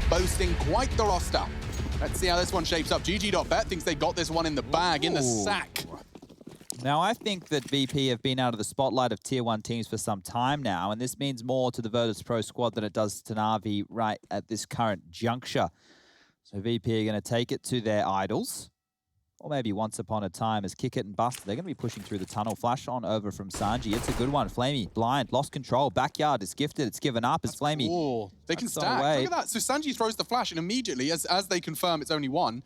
boasting quite the roster. Let's see how this one shapes up. GG.bet thinks they got this one in the bag, in the sack. Now, I think that VP have been out of the spotlight of Tier 1 teams for some time now, and this means more to the Virtus.pro squad than it does to NaVi right at this current juncture. So VP are going to take it to their idols, or maybe once upon a time as Kick It and Buster. They're going to be pushing through the tunnel. Flash on over from Sanji. It's a good one. Flamey, blind, lost control. Backyard is gifted. It's given up as Flamey. Cool. They can stack. Look at that. So Sanji throws the flash, and immediately, as they confirm it's only one,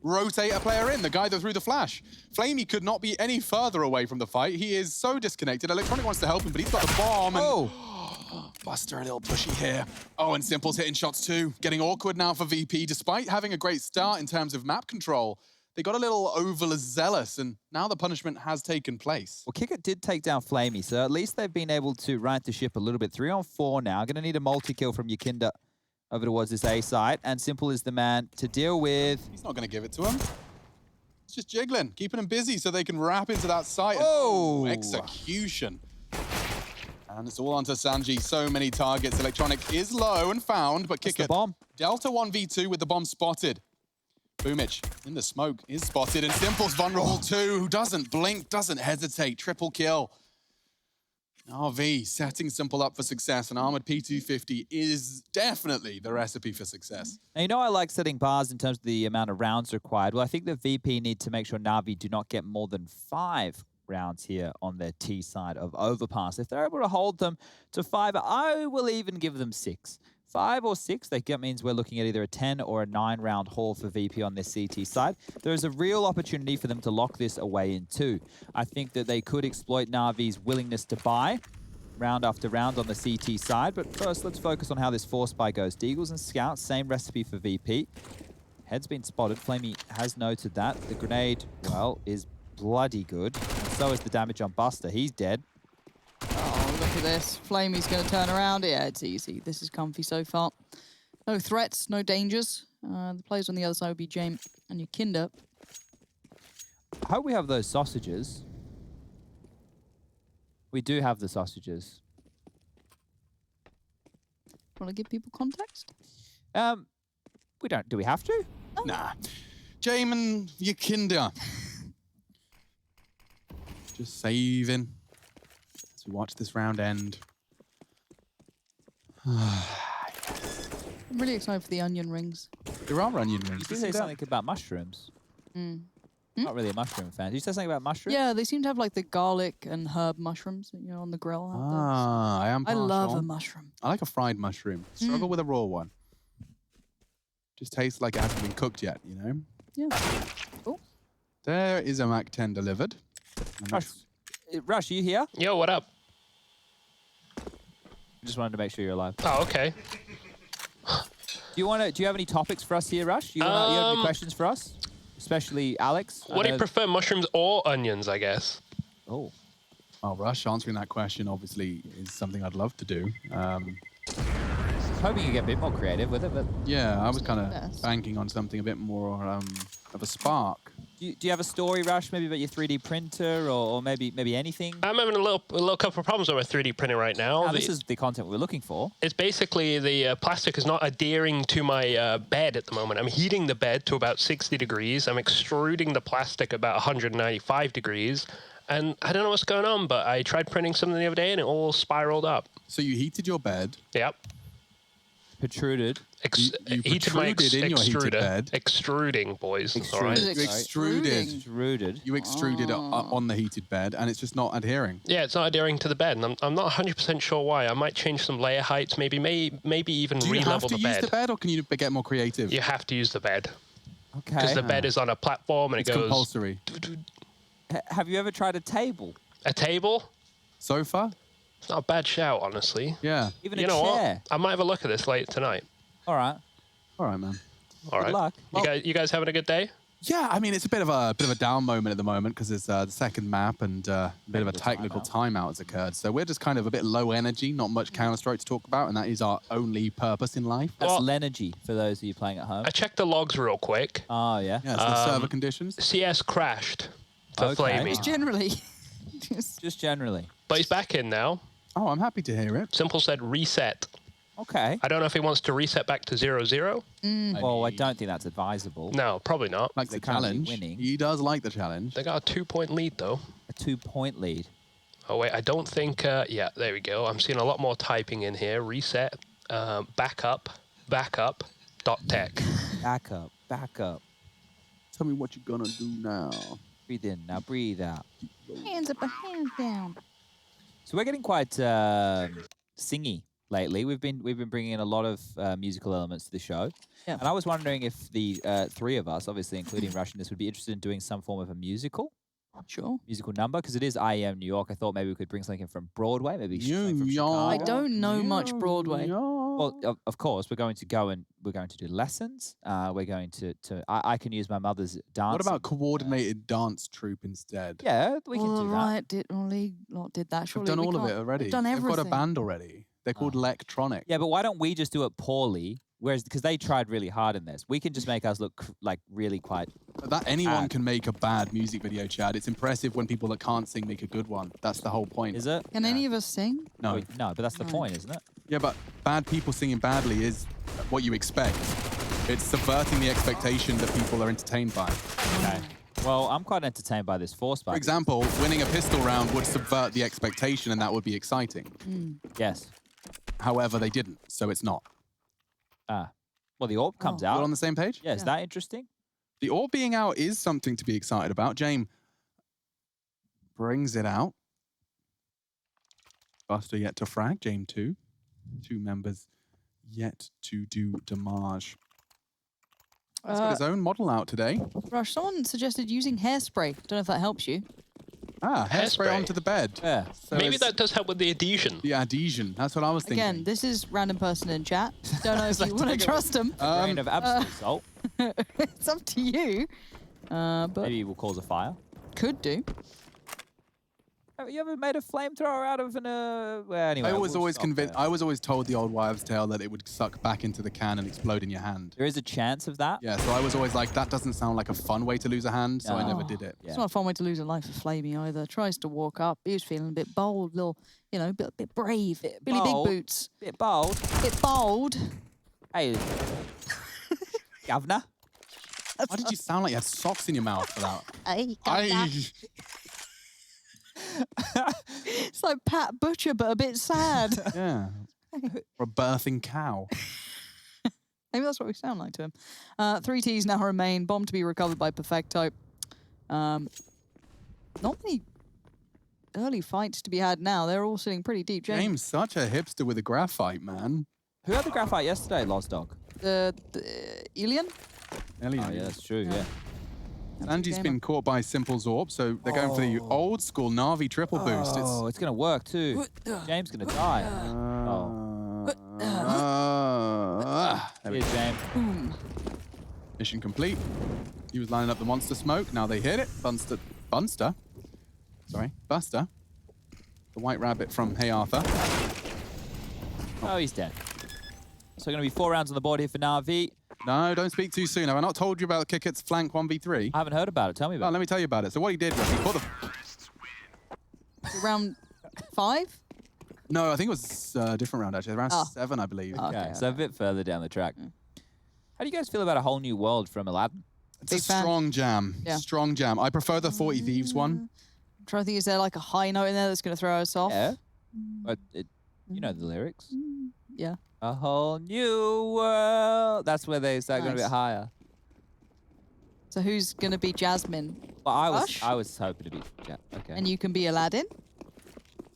rotate a player in, the guy that threw the flash. Flamey could not be any further away from the fight. He is so disconnected. Electronic wants to help him, but he's got the bomb. And Buster a little pushy here. Oh, and Simple's hitting shots too. Getting awkward now for VP, despite having a great start in terms of map control. They got a little overzealous, and now the punishment has taken place. Well, Kick It did take down Flamey, so at least they've been able to right the ship a little bit. 3-on-4 now. Going to need a multi-kill from Yakinda over towards this A site, and Simple is the man to deal with. He's not going to give it to him. It's just jiggling, keeping him busy so they can wrap into that site. Oh! Execution. And it's all onto Sanji. So many targets. Electronic is low and found, but Kick It. Bomb. Delta 1v2 with the bomb spotted. Boomich in the smoke is spotted, and Simple's vulnerable too. Who doesn't blink, doesn't hesitate. Triple kill. NaVi setting Simple up for success, and Armored P250 is definitely the recipe for success. Now, you know I like setting bars in terms of the amount of rounds required. Well, I think the VP need to make sure NaVi do not get more than 5 rounds here on their T side of Overpass. If they're able to hold them to 5, I will even give them 6. 5 or 6, that means we're looking at either a 10 or a 9-round haul for VP on this CT side. There is a real opportunity for them to lock this away in 2. I think that they could exploit NaVi's willingness to buy round after round on the CT side. But first, let's focus on how this force buy goes. Deagles and Scouts, same recipe for VP. Head's been spotted. Flamey has noted that. The grenade, well, is bloody good. And so is the damage on Buster. He's dead. Oh, look at this. Flamey's going to turn around. Yeah, it's easy. This is comfy so far. No threats, no dangers. The players on the other side would be James and Yakinda. I hope we have those sausages. We do have the sausages. Want to give people context? We don't. Do we have to? Oh. Nah. James and Yakinda. Just saving. We watch this round end. I'm really excited for the onion rings. There are onion rings. Did you say something about mushrooms? Not really a mushroom fan. Did you say something about mushrooms? Yeah, they seem to have like the garlic and herb mushrooms, you know, on the grill. I am partial. I love a mushroom. I like a fried mushroom. Struggle with a raw one. Just tastes like it hasn't been cooked yet, you know? Yeah. Oh. There is a Mac 10 delivered. Rush, are you here? Yo, what up? Just wanted to make sure you're alive. Oh, okay. Do you have any topics for us here, Rush? You have any questions for us? Especially Alex? What do you prefer, mushrooms or onions, I guess? Oh. Oh, Rush, answering that question obviously is something I'd love to do. I was hoping you get a bit more creative with it, but... Yeah, I was kind of banking on something a bit more of a spark. Do you have a story, Rush, maybe about your 3D printer or maybe anything? I'm having a little couple of problems with my 3D printer right now. This is the content we're looking for. It's basically the plastic is not adhering to my bed at the moment. I'm heating the bed to about 60 degrees. I'm extruding the plastic about 195 degrees. And I don't know what's going on, but I tried printing something the other day and it all spiraled up. So you heated your bed? Yep. Protruded. You protruded in your heated bed. Extruding, boys. All right. You extruded. You extruded it on the heated bed, and it's just not adhering. Yeah, it's not adhering to the bed, and I'm not 100% sure why. I might change some layer heights, maybe even re-level the bed. Do you have to use the bed, or can you get more creative? You have to use the bed. Okay. Because the bed is on a platform, and it's it goes... compulsory. Have you ever tried a table? A table? Sofa? It's not a bad shout, honestly. Yeah. Even a chair. What? I might have a look at this later tonight. All right. All right, man. All right. Good luck. You guys having a good day? Yeah, I mean, it's a bit of a down moment at the moment because it's the second map and a bit of a technical timeout has occurred. So we're just kind of a bit low energy, not much Counter-Strike to talk about, and that is our only purpose in life. That's Lenergy for those of you playing at home. I checked the logs real quick. Oh, yeah. Yeah, so server conditions. CS crashed for Flamey. Just generally. Just generally. But he's back in now. Oh, I'm happy to hear it. Simple said reset. Okay. I don't know if he wants to reset back to 0-0. Well, I don't think that's advisable. No, probably not. Like the They're currently challenge. winning. He does like the challenge. They got a 2-point lead, though. A 2-point lead. Oh, wait, I don't think... yeah, there we go. I'm seeing a lot more typing in here. Reset, backup, tech. Back up, back up. Tell me what you're gonna do now. Breathe in, now breathe out. Hands up and hands down. So we're getting quite singy lately. We've been bringing in a lot of musical elements to the show. Yeah. And I was wondering if the three of us, obviously including Rush in this, would be interested in doing some form of a musical number, because it is IEM New York. I thought maybe we could bring something in from Broadway, maybe something from Chicago. I don't know much Broadway. Well, of course, we're going to go and we're going to do lessons. We're going to I can use my mother's dance. What about coordinated dance troupe instead? Yeah, we can do that. Right, did that. We've Surely done we all of can't- it already. We've done everything. They've got a band already. They're called Electronic. Yeah, but why don't we just do it poorly? Whereas, because they tried really hard in this, we can just make us look like really quite. That anyone can make a bad music video, Chad. It's impressive when people that can't sing make a good one. That's the whole point. Is it? Can any of us sing? No. No, but that's the point, isn't it? Yeah, but bad people singing badly is what you expect. It's subverting the expectation that people are entertained by. Okay. Well, I'm quite entertained by this force fight. For example, winning a pistol round would subvert the expectation, and that would be exciting. Yes. However, they didn't, so it's not. Well, the orb comes You're out. on the same page? Yeah, is that interesting? The orb being out is something to be excited about. James brings it out. Buster yet to frag. James 2. 2 members yet to do damage. He's got his own model out today. Rush, someone suggested using hairspray. Don't know if that helps you. Hairspray onto the bed. Yeah. So Maybe it's that does help with the adhesion. the adhesion. That's what I was thinking. Again, this is random person in chat. Don't know if you want to trust them. Grain of absolute salt. It's up to you. But Maybe we'll cause a fire. could do. Have you ever made a flamethrower out of an? Well, anyway, I was we'll always stop convinced. there. I was always told the old wives' tale that it would suck back into the can and explode in your hand. There is a chance of that. Yeah, so I was always like, that doesn't sound like a fun way to lose a hand, so I never did it. Yeah. It's not a fun way to lose a life for Flamey either. Tries to walk up. He was feeling a bit bold, little, you know, bit brave. Billy bold. Big Boots. Bit bold. Bit bold. Hey, governor. Why did you sound like you had socks in your mouth for that? It's like Pat Butcher, but a bit sad. Yeah. Or a birthing cow. Maybe that's what we sound like to him. 3 Ts now remain. Bomb to be recovered by Perfecto. Not many early fights to be had now. They're all sitting pretty deep. James, such a hipster with a graphite, man. Who had the graphite yesterday, Lost Dog? The Elian? Ellie, Oh, yeah, that's true, yeah. Sanji's been caught by Simple Zorb, so they're going for the old school NaVi triple boost. Oh, it's going to work, too. James going to die. There we Here's go. James. Boom. Mission complete. He was lining up the monster smoke. Now they hit it. Buster. The white rabbit from Hey Arthur. Oh, he's dead. So going to be 4 rounds on the board here for NaVi. No, don't speak too soon. Have I not told you about Kiket's flank 1v3? I haven't heard about it. Tell me Well, about let me tell you about it. So what he did was he put the... Round 5? No, I think it was a different round, actually. Round Oh. 7, I believe. Oh, it. okay. Okay, so a bit further down the track. How do you guys feel about A Whole New World from Aladdin? It's a Big fan. strong jam. Yeah. Strong jam. I prefer the 40 Thieves one. I'm trying to think, is there like a high note in there that's going to throw us off? Yeah. But you know the lyrics. Yeah. A whole new world. That's where they start going a bit Nice. higher. So who's going to be Jasmine? Well, Rush? I was hoping to be. Yeah, okay. And you can be Aladdin?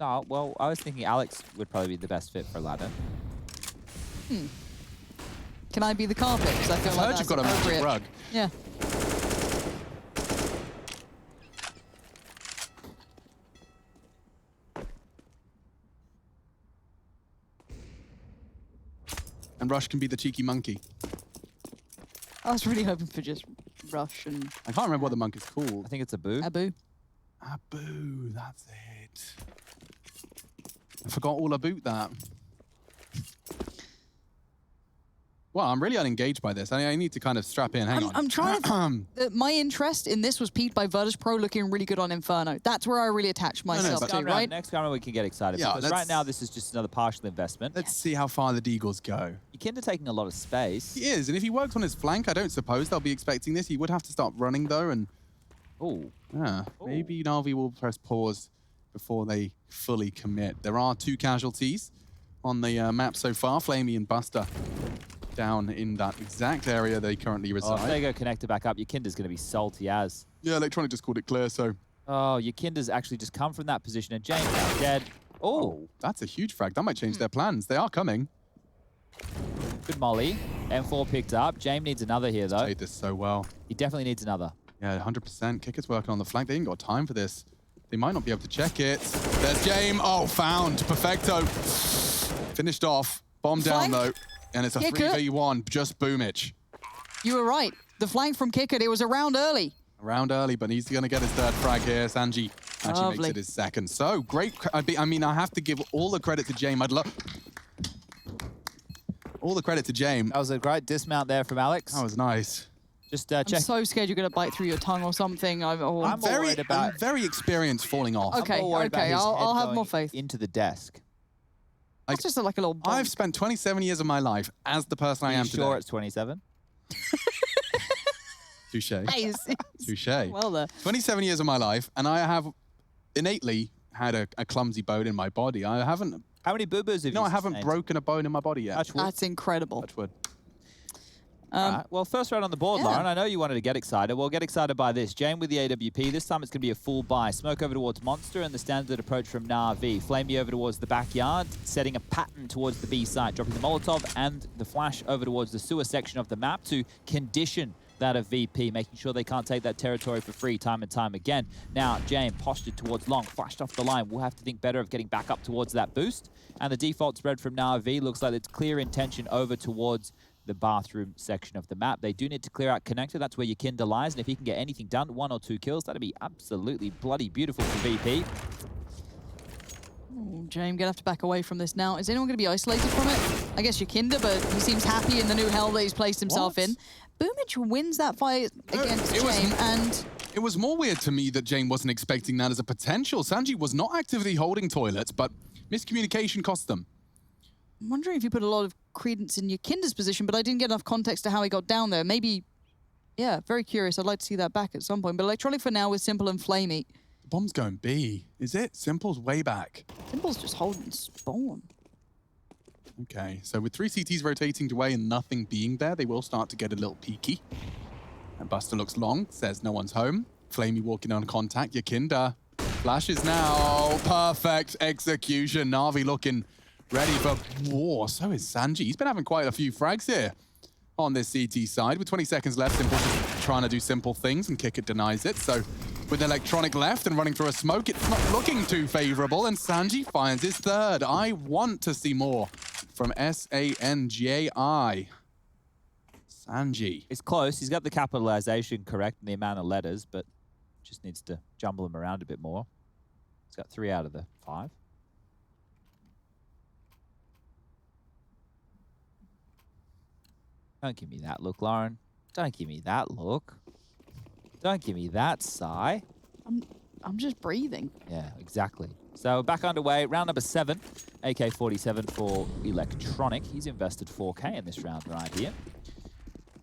No, well, I was thinking Alex would probably be the best fit for Aladdin. Can I be the carpet? Because I feel I like heard that's you've got a magic appropriate. rug. Yeah. And Rush can be the cheeky monkey. I was really hoping for just Rush and I can't remember what the monkey's called. I think it's a boo. Abu. Abu, that's it. I forgot all about that. Well, I'm really unengaged by this. I need to kind of strap in. Hang on. I'm trying to... my interest in this was piqued by Virtus.pro looking really good on Inferno. That's where I really attached myself to, right? Next round we can get excited. Yeah, because right now this is just another partial investment. Let's see how far the Deagles go. Yikinda taking a lot of space. He is, and if he worked on his flank, I don't suppose they'll be expecting this. He would have to start running, though, and... Oh. Yeah, maybe NaVi will press pause before they fully commit. There are 2 casualties on the map so far, flamie and Buster. Down in that exact area they currently reside. Oh, if they go connected back up, Yikinda's going to be salty as. Yeah, Electronic just called it clear, so... Oh, Yikinda's actually just come from that position, and James now dead. Oh, that's a huge frag. That might change their plans. They are coming. Good molly. M4 picked up. James needs another here, though. Played this so well. He definitely needs another. Yeah, 100%. Kicker's working on the flank. They ain't got time for this. They might not be able to check it. There's James. Oh, found. Perfecto. Finished off. Bomb down, though. And it's a 3v1, just Boomich. You were right. The flank from Kicker, it was around early. Around early, but he's going to get his 3rd frag here. Sanji actually makes it his 2nd. So, great. I mean, I have to give all the credit to James. I'd love... All the credit to James. That was a great dismount there from Alex. That was nice. Just check. I'm so scared you're going to bite through your tongue or something. I'm very experienced falling off. Okay, I'll have more faith. Into the desk. It's just like a little bomb. I've spent 27 years of my life as the person I am today. Sure it's 27? Touche. Touche. Well there. 27 years of my life, and I have innately had a clumsy bone in my body. I haven't... How many boo-boos have you No, I haven't broken a bone in my body yet. That's incredible. Touch wood. Right. Well, first round on the board, Lauren. I know you wanted to get excited. Well, get excited by this. James with the AWP. This time it's going to be a full buy. Smoke over towards Monster and the standard approach from na'Vi. flamie over towards the backyard, setting a pattern towards the B site, dropping the Molotov and the flash over towards the sewer section of the map to condition that of VP, making sure they can't take that territory for free time and time again. Now, James postured towards long, flashed off the line. We'll have to think better of getting back up towards that boost. And the default spread from na'Vi looks like it's clear intention over towards the bathroom section of the map. They do need to clear out connector. That's where Yikinda lies. And if he can get anything done, 1 or 2 kills, that'd be absolutely bloody beautiful for VP. Oh, James gonna have to back away from this now. Is anyone gonna be isolated from it? I guess Yikinda, but he seems happy in the new hell that he's placed himself in. Boomich wins that fight against James, and... It was more weird to me that James wasn't expecting that as a potential. Sanji was not actively holding toilets, but miscommunication cost them. I'm wondering if you put a lot of credence in Yikinda's position, but I didn't get enough context to how he got down there. Maybe, yeah, very curious. I'd like to see that back at some point. But Electronic for now with Simple and flamie. The bomb's going B. Is it? Simple's way back. Simple's just holding spawn. Okay, so with 3 CTs rotating away and nothing being there, they will start to get a little peaky. And Buster looks long, says no one's home. flamie walking on contact. Yikinda flashes now. Perfect execution. na'Vi looking ready for war. So is Sanji. He's been having quite a few frags here on this CT side. With 20 seconds left, Simple just trying to do simple things, and Kicker denies it. So with Electronic left and running through a smoke, it's not looking too favorable, and Sanji finds his 3rd. I want to see more from SANJI. Sanji. It's close. He's got the capitalization correct and the amount of letters, but just needs to jumble them around a bit more. He's got 3 out of the 5. Don't give me that look, Lauren. Don't give me that look. Don't give me that sigh. I'm just breathing. Yeah, exactly. So back underway, round number 7. AK-47 for Electronic. He's invested 4K in this round right here.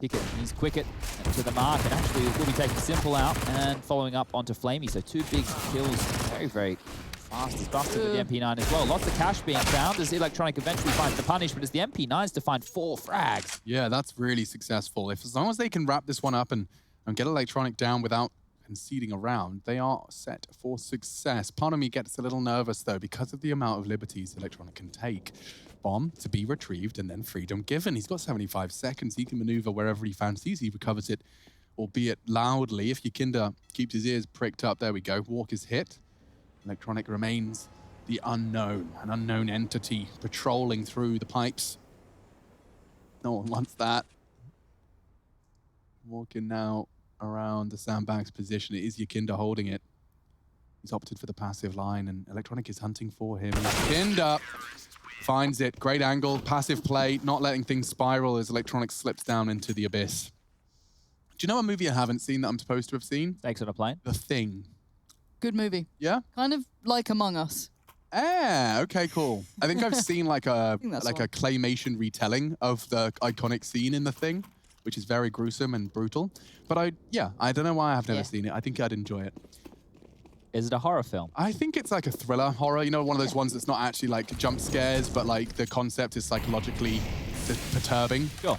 Pickett, he's quick to the mark, and actually will be taking Simple out and following up onto flamie. So 2 big kills, very, very fast as Buster with the MP9 as well. Lots of cash being found as Electronic eventually finds the punish, but it's the MP9s to find 4 frags. Yeah, that's really successful. As long as they can wrap this one up and get Electronic down without conceding a round, they are set for success. Part of me gets a little nervous, though, because of the amount of liberties Electronic can take. Bomb to be retrieved and then freedom given. He's got 75 seconds. He can maneuver wherever he fancies. He recovers it, albeit loudly. If Yikinda keeps his ears pricked up, there we go. Walk is hit. Electronic remains the unknown, an unknown entity patrolling through the pipes. No one wants that. Walking now around the sandbags position. It is Yikinda holding it. He's opted for the passive line, and Electronic is hunting for him. Yikinda Finds it. Great angle. Passive play. Not letting things spiral as Electronic slips down into the abyss. Do you know a movie I haven't seen that I'm supposed to have seen? Snakes on a plane. The Thing. Good movie. Yeah? Kind of like Among Us. Okay, cool. I think I've seen like a that's a claymation retelling of the iconic scene in The Thing, which is very gruesome and brutal. But I don't know why I've never seen it. I think I'd enjoy it. Is it a horror film? I think it's like a thriller horror, you know, one of those ones that's not actually like jump scares, but like the concept is psychologically perturbing. Sure.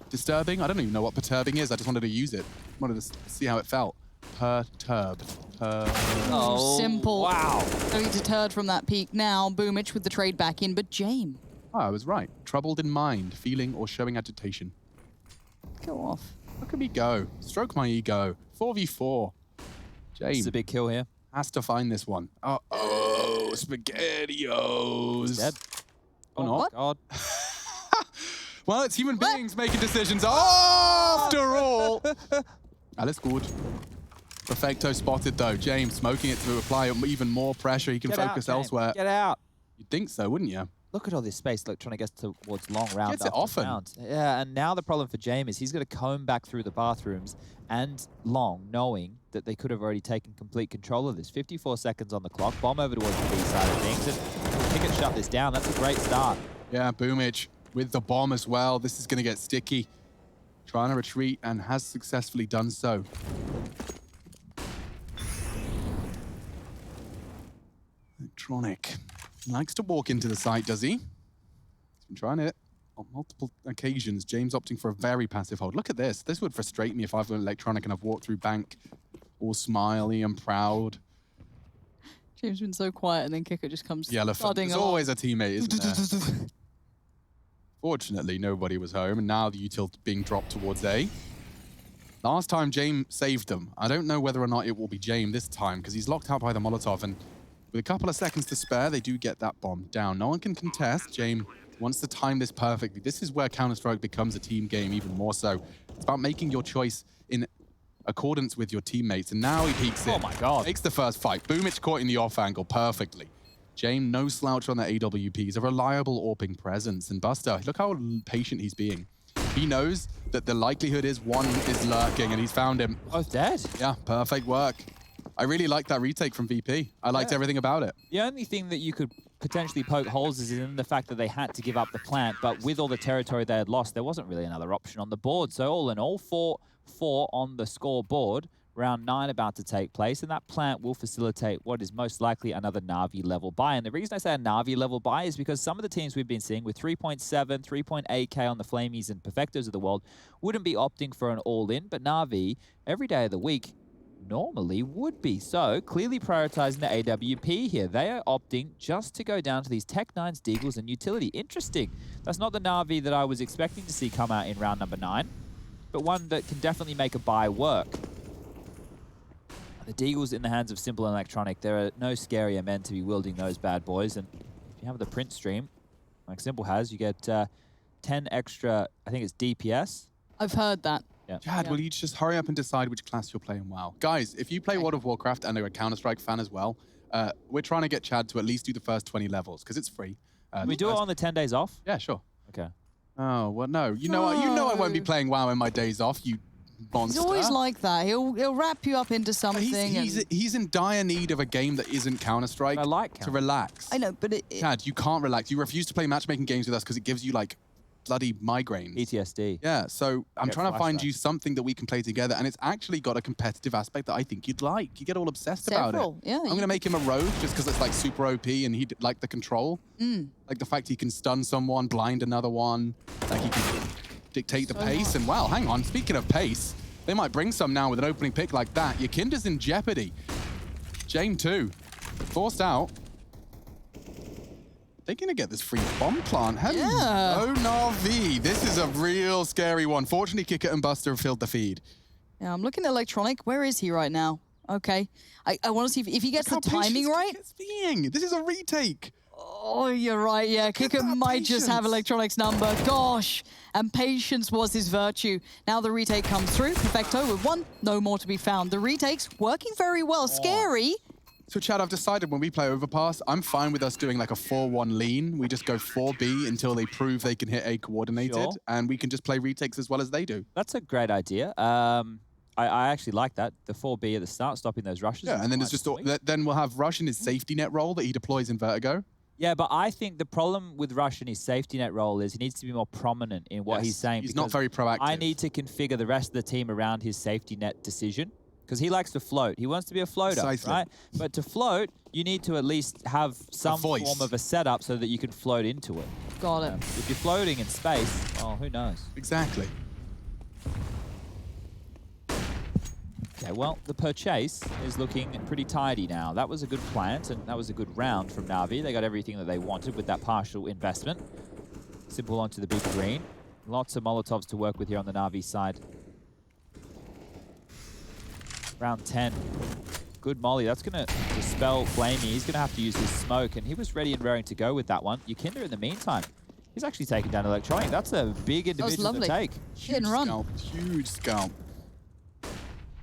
Disturbing? I don't even know what perturbing is. I just wanted to use it. Wanted to see how it felt. Perturbed. Oh, simple. Wow. Very deterred from that peak now. Boomich with the trade back in, but Jame. Oh, I was right. Troubled in mind, feeling or showing agitation. Go off. Look at me go. Stroke my ego. 4v4. This is a Jame big kill here. has to find this one. Oh, SpaghettiOs. Dead. Oh, no. What? God. Well, it's human beings making decisions after all. Alles gut. Perfecto spotted though. James smoking it to apply even more pressure. He can Get out, focus James. elsewhere. Get out. You'd think so, wouldn't you? Look at all this space Electronic gets towards long round Gets it after often. round. Yeah, and now the problem for James is he's got to comb back through the bathrooms and long, knowing that they could have already taken complete control of this. 54 seconds on the clock. Bomb over towards the B side of things. And Pickett shut this down. That's a great start. Yeah, Boomich with the bomb as well. This is going to get sticky. Trying to retreat and has successfully done so. Electronic. Likes to walk into the site, does he? He's been trying it on multiple occasions. James opting for a very passive hold. Look at this. This would frustrate me if I've got Electronic and I've walked through bank all smiley and proud. James been so quiet, and then Kicker just comes The elephant. thudding There's along. always a teammate, isn't there? Fortunately, nobody was home, and now the util being dropped towards A. Last time, Jame saved them. I don't know whether or not it will be Jame this time, because he's locked out by the Molotov, and with a couple of seconds to spare, they do get that bomb down. No one can contest. Jame wants to time this perfectly. This is where Counter-Strike becomes a team game even more so. It's about making your choice in accordance with your teammates, and now he peeks in. Oh my God. Takes the first fight. Boomich caught in the off angle perfectly. Jame, no slouch on the AWP. He's a reliable AWPing presence. And Buster, look how patient he's being. He knows that the likelihood is one is lurking, and he's found him. Both dead. Yeah, perfect work. I really like that retake from VP. I liked everything about it. The only thing that you could potentially poke holes is in the fact that they had to give up the plant, but with all the territory they had lost, there wasn't really another option on the board. So all in all, 4-4 on the scoreboard. Round 9 about to take place, and that plant will facilitate what is most likely another NaVi level buy. And the reason I say a NaVi level buy is because some of the teams we've been seeing with 3.7, 3.8k on the Flamies and Perfectos of the world wouldn't be opting for an all-in, but NaVi, every day of the week, normally would be. So clearly prioritizing the AWP here. They are opting just to go down to these Tech 9s, Deagles, and utility. Interesting. That's not the NaVi that I was expecting to see come out in round number 9, but one that can definitely make a buy work. The Deagles in the hands of Simple and Electronic, there are no scarier men to be wielding those bad boys. And if you have the print stream, like Simple has, you get 10 extra, I think it's DPS. I've heard that. Yeah. Chad, will you just hurry up and decide which class you're playing WoW? Guys, if you play World of Warcraft and are a Counter-Strike fan as well, we're trying to get Chad to at least do the first 20 levels, because it's free. Can we do it on the 10 days off? Yeah, sure. Okay. Oh, well, no. You know I won't be playing WoW in my days off, you monster. He's always like that. He'll wrap you up into something. He's in dire need of a game that isn't Counter-Strike I like to relax. I know, but Chad, you can't relax. You refuse to play matchmaking games with us because it gives you, like, bloody migraines. PTSD. Yeah, so I'm Get trying to find flashbacks. you something that we can play together, and it's actually got a competitive aspect that I think you'd like. You get all obsessed about it. Yeah, I'm going to make him a rogue just because it's like super OP and he'd like the control. Like the fact he can stun someone, blind another one, like he can dictate the pace. And wow, hang on, speaking of pace, they might bring some now with an opening pick like that. Your Kinder's in jeopardy. Jame too. Forced out. They're going to get this free bomb plant. Hello, NaVi. This is a real scary one. Fortunately, Kicker and Buster have filled the feed. Yeah, I'm looking at Electronic. Where is he right now? Okay. I want to see if he gets the timing right. This is a retake. Oh, you're right. Yeah, Kicker might just have Electronic's number. Gosh. And patience was his virtue. Now the retake comes through. Perfecto with one. No more to be found. The retake's working very well. Scary. So Chad, I've decided when we play Overpass, I'm fine with us doing like a 4-1 lean. We just go 4B until they prove they can hit A coordinated, Sure. and we can just play retakes as well as they do. That's a great idea. I actually like that. The 4B at the start, stopping those rushes. Yeah, and then it's just then we'll have Rush in his safety net role that he deploys in Vertigo. Yeah, but I think the problem with Rush and his safety net role is he needs to be more prominent in what he's saying. He's not very proactive. I need to configure the rest of the team around his safety net decision because he likes to float. He wants to be a floater, Precisely. right? But to float, you need to at least have some voice. form of a setup so that you can float into it. Got it. If you're floating in space, oh, who knows? Exactly. Okay, well, the purchase is looking pretty tidy now. That was a good plant, and that was a good round from NaVi. They got everything that they wanted with that partial investment. Simple onto the big green. Lots of Molotovs to work with here on the NaVi side. Round 10. Good molly. That's going to dispel Flamey. He's going to have to use his smoke, and he was ready and raring to go with that one. Yukinder, in the meantime, he's actually taken down Electronic. That's a big individual to take. Hit and run. Scalp, huge scalp.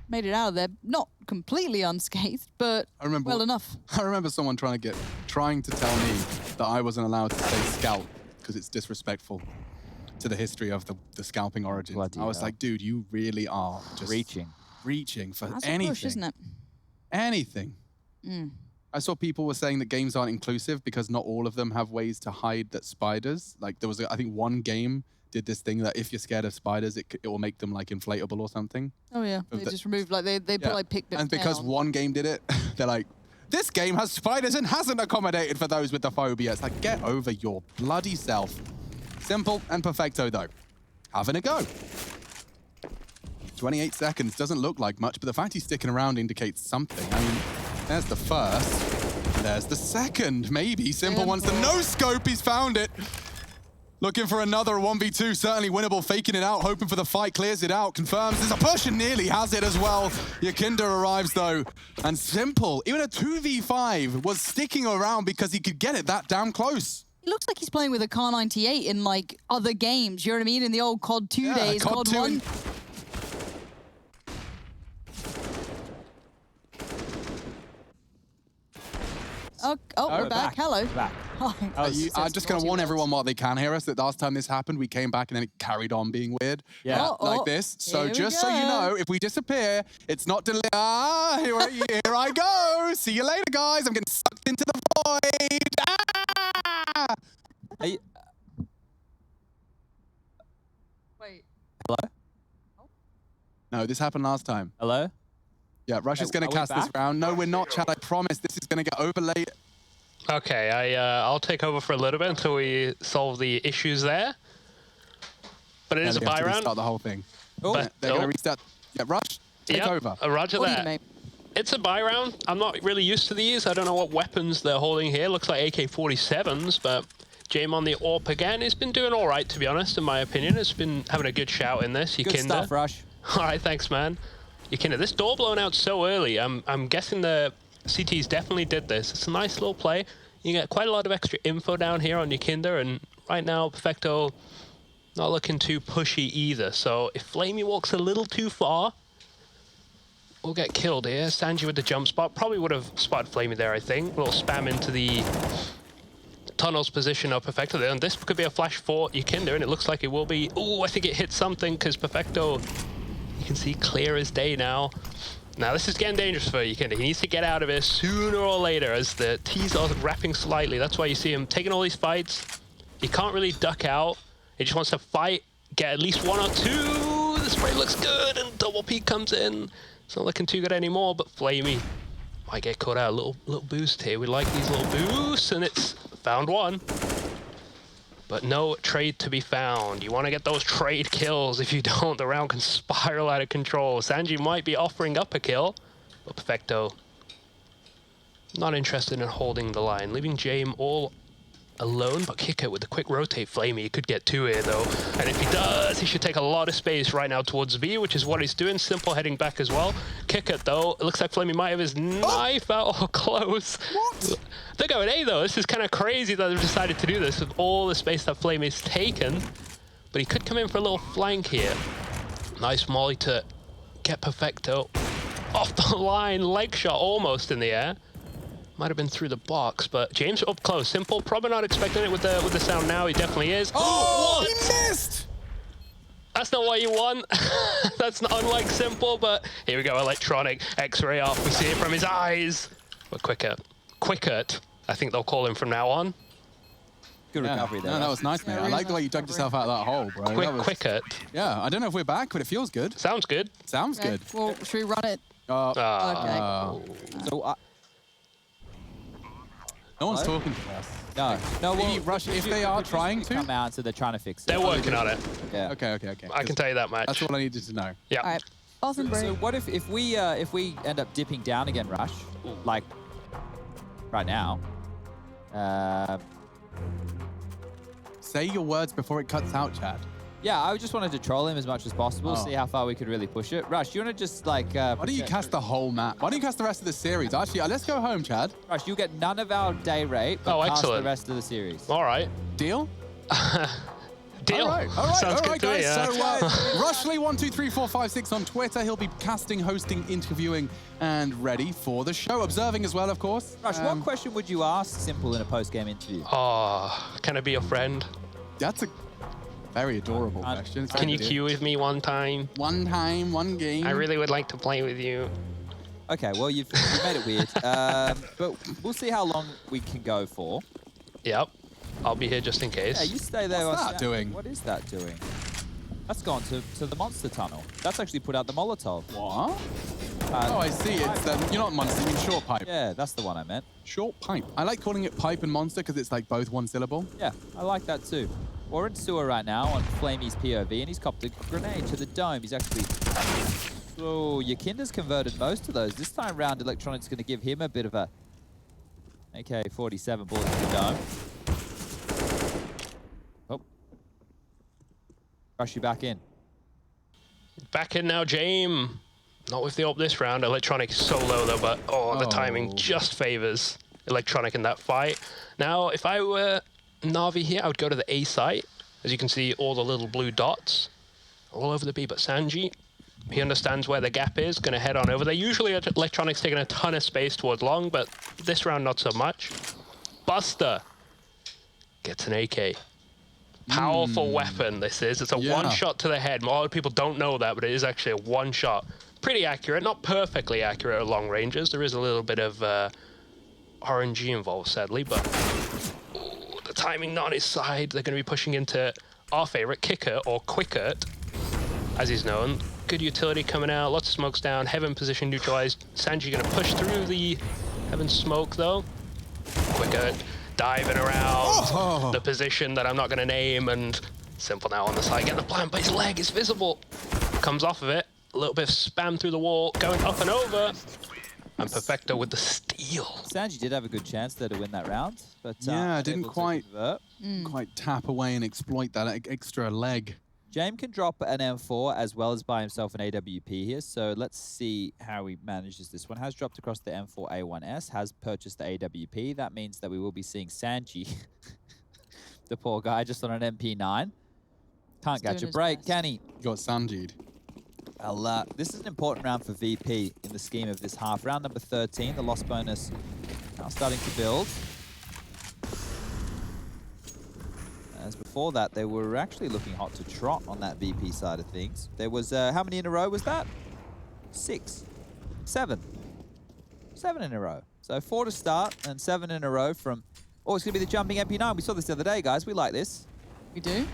Made it out of there. Not completely unscathed, but well enough. I remember someone trying to tell me that I wasn't allowed to say scalp because it's disrespectful to the history of the scalping origins. Bloody I was hell. like, dude, you really are just reaching for That's anything. a push, isn't it? Anything. I saw people were saying that games aren't inclusive because not all of them have ways to hide that spiders. Like there was, I think, one game did this thing that if you're scared of spiders, it will make them like inflatable or something. Oh yeah, they just removed like they put like pick them And because down. one game did it, they're like, this game has spiders and hasn't accommodated for those with the phobia. It's like, get over your bloody self. Simple and perfecto though. Having a go. 28 seconds doesn't look like much, but the fact he's sticking around indicates something. I mean, there's the first, there's the second, maybe. Simple wants the no scope, he's found it. Looking for another 1v2, certainly winnable, faking it out, hoping for the fight, clears it out, confirms there's a push and nearly has it as well. Yukinder arrives though, and Simple, even a 2v5, was sticking around because he could get it that damn close. He looks like he's playing with a Car 98 in like other games, you know what I mean? In the old COD 2 days, COD 1. We're back. Hello. Back. I'm just going to warn everyone while they can hear us that last time this happened, we came back and then it carried on being weird. Yeah. Like this. So Here just so you know, if we disappear, it's not delay. Here I go. See you later, guys. I'm getting sucked into the void. Wait. Hello? No, this happened last time. Hello? Yeah, Rush is going to cast this round. No, we're not, Chad. I promise this is going to get overlaid. Okay, I'll take over for a little bit until we solve the issues there. But it is a buy round. Restart the whole thing. Oh, But- They're going to restart. Yeah, Rush, take over. Roger What do you that. mean? It's a buy round. I'm not really used to these. I don't know what weapons they're holding here. Looks like AK-47s, but Jame on the AWP again. It's been doing all right, to be honest, in my opinion. It's been having a good shout in this. good stuff, Rush. All right, thanks, man. Yukinder, this door blown out so early. I'm guessing the CTs definitely did this. It's a nice little play. You get quite a lot of extra info down here on Yukinder, and right now, Perfecto not looking too pushy either. So if Flamey walks a little too far, we'll get killed here. Sanji with the jump spot. Probably would have spotted Flamey there, I think. A little spam into the tunnels position of Perfecto there. And this could be a flash for Yukinder, and it looks like it will be. Ooh, I think it hit something because Perfecto, you can see clear as day now. Now this is getting dangerous for Yukinder. He needs to get out of it sooner or later as the T's are wrapping slightly. That's why you see him taking all these fights. He can't really duck out. He just wants to fight, get at least one or two. The spray looks good, and double peek comes in. It's not looking too good anymore, but Flamey might get caught out. A little boost here. We like these little boosts, and it's found one. But no trade to be found. You want to get those trade kills. If you don't, the round can spiral out of control. Sanji might be offering up a kill, but Perfecto not interested in holding the line. Leaving Jame all alone, but Kicker with the quick rotate Flamey. He could get two here though. And if he does, he should take a lot of space right now towards V, which is what he's doing. Simple heading back as well. Kick it though. It looks like Flamey might have his knife out or close. What? They're going A though. This is kind of crazy that they've decided to do this with all the space that Flamey's taken. But he could come in for a little flank here. Nice molly to get Perfecto off the line. Leg shot almost in the air. Might have been through the box, but James up close. Simple, probably not expecting it with the sound now. He definitely is. Oh, what? he missed! That's not what you want. That's not unlike Simple, but here we go. Electronic X-ray off. We see it from his eyes. But Quickert, I think they'll call him from now on. Good recovery there. No, that was nice, mate. I like the way you dug yourself out of that hole, bro. Quickert. Yeah, I don't know if we're back, but it feels good. Sounds good. Sounds Okay. good. Well, should we run it? So, No one's talking to us. no. Maybe Rush, if they are trying to. come out, so they're trying to fix it. They're working on it. Yeah. Okay. I can tell you that much. That's all I needed to know. Yeah. All right. Awesome break. So what if we end up dipping down again, Rush, like right now? Say your words before it cuts out, Chad. Yeah, I just wanted to troll him as much as possible, see how far we could really push it. Rush, you want to just like... Why don't you cast the whole map? Why don't you cast the rest of the series? Actually, let's go home, Chad. Rush, you'll get none of our day rate, but cast excellent. the rest of the series. All right. Deal? Deal. All right, Sounds good to me. guys. So, Rushly12345 on Twitter. He'll be casting, hosting, interviewing, and ready for the show. Observing as well, of course. Rush, what question would you ask Simple in a post-game interview? Oh, can I be your friend? That's a very adorable question. Can you queue with me one time? One time, one game. I really would like to play with you. Okay, well, you've made it weird. But we'll see how long we can go for. Yep. I'll be here just in case. Yeah, you stay there. What's that doing? What is that doing? That's gone to the monster tunnel. That's actually put out the Molotov. What? Oh, I see. It's you're not monster, you mean short pipe. Yeah, that's the one I meant. Short pipe. I like calling it pipe and monster because it's like both one syllable. Yeah, I like that too. We're in sewer right now on Flamey's POV, and he's copped a grenade to the dome. He's actually... Oh, Yakinda's converted most of those. This time round, Electronic's going to give him a bit of a AK-47 bullet to the dome. Oh. Rush you back in. Back in now, James. Not with the ult this round. Electronic is so low though, but the timing just favors Electronic in that fight. Now, if I were NaVi here, I would go to the A site. As you can see, all the little blue dots all over the B. But Sanji, he understands where the gap is, going to head on over there. Usually Electronic's taking a ton of space towards long, but this round not so much. Buster gets an AK. Powerful weapon this is. It's a one shot to the head. A lot of people don't know that, but it is actually a one shot. Pretty accurate, not perfectly accurate at long ranges. There is a little bit of RNG involved, sadly, but the timing not on his side. They're going to be pushing into our favorite kicker, or Quickert, as he's known. Good utility coming out, lots of smokes down, Heaven position neutralized. Sanji going to push through the Heaven smoke, though. Quickert diving around the position that I'm not going to name, and Simple now on the side, getting the plant, but his leg is visible. Comes off of it, a little bit of spam through the wall, going up and over. And Perfecto with the steal. Sanji did have a good chance there to win that round, but didn't quite tap away and exploit that extra leg. James can drop an M4 as well as buy himself an AWP here, so let's see how he manages this one. Has dropped across the M4A1S, has purchased the AWP. That means that we will be seeing Sanji, the poor guy, just on an MP9. Can't catch a break, can he? You got Sanji'd. Well, this is an important round for VP in the scheme of this half. Round number 13, the loss bonus now starting to build. As before that, they were actually looking hot to trot on that VP side of things. There was, how many in a row was that? 6. 7. 7 in a row. So 4 to start and 7 in a row from... Oh, it's going to be the jumping MP9. We saw this the other day, guys. We like this. We do.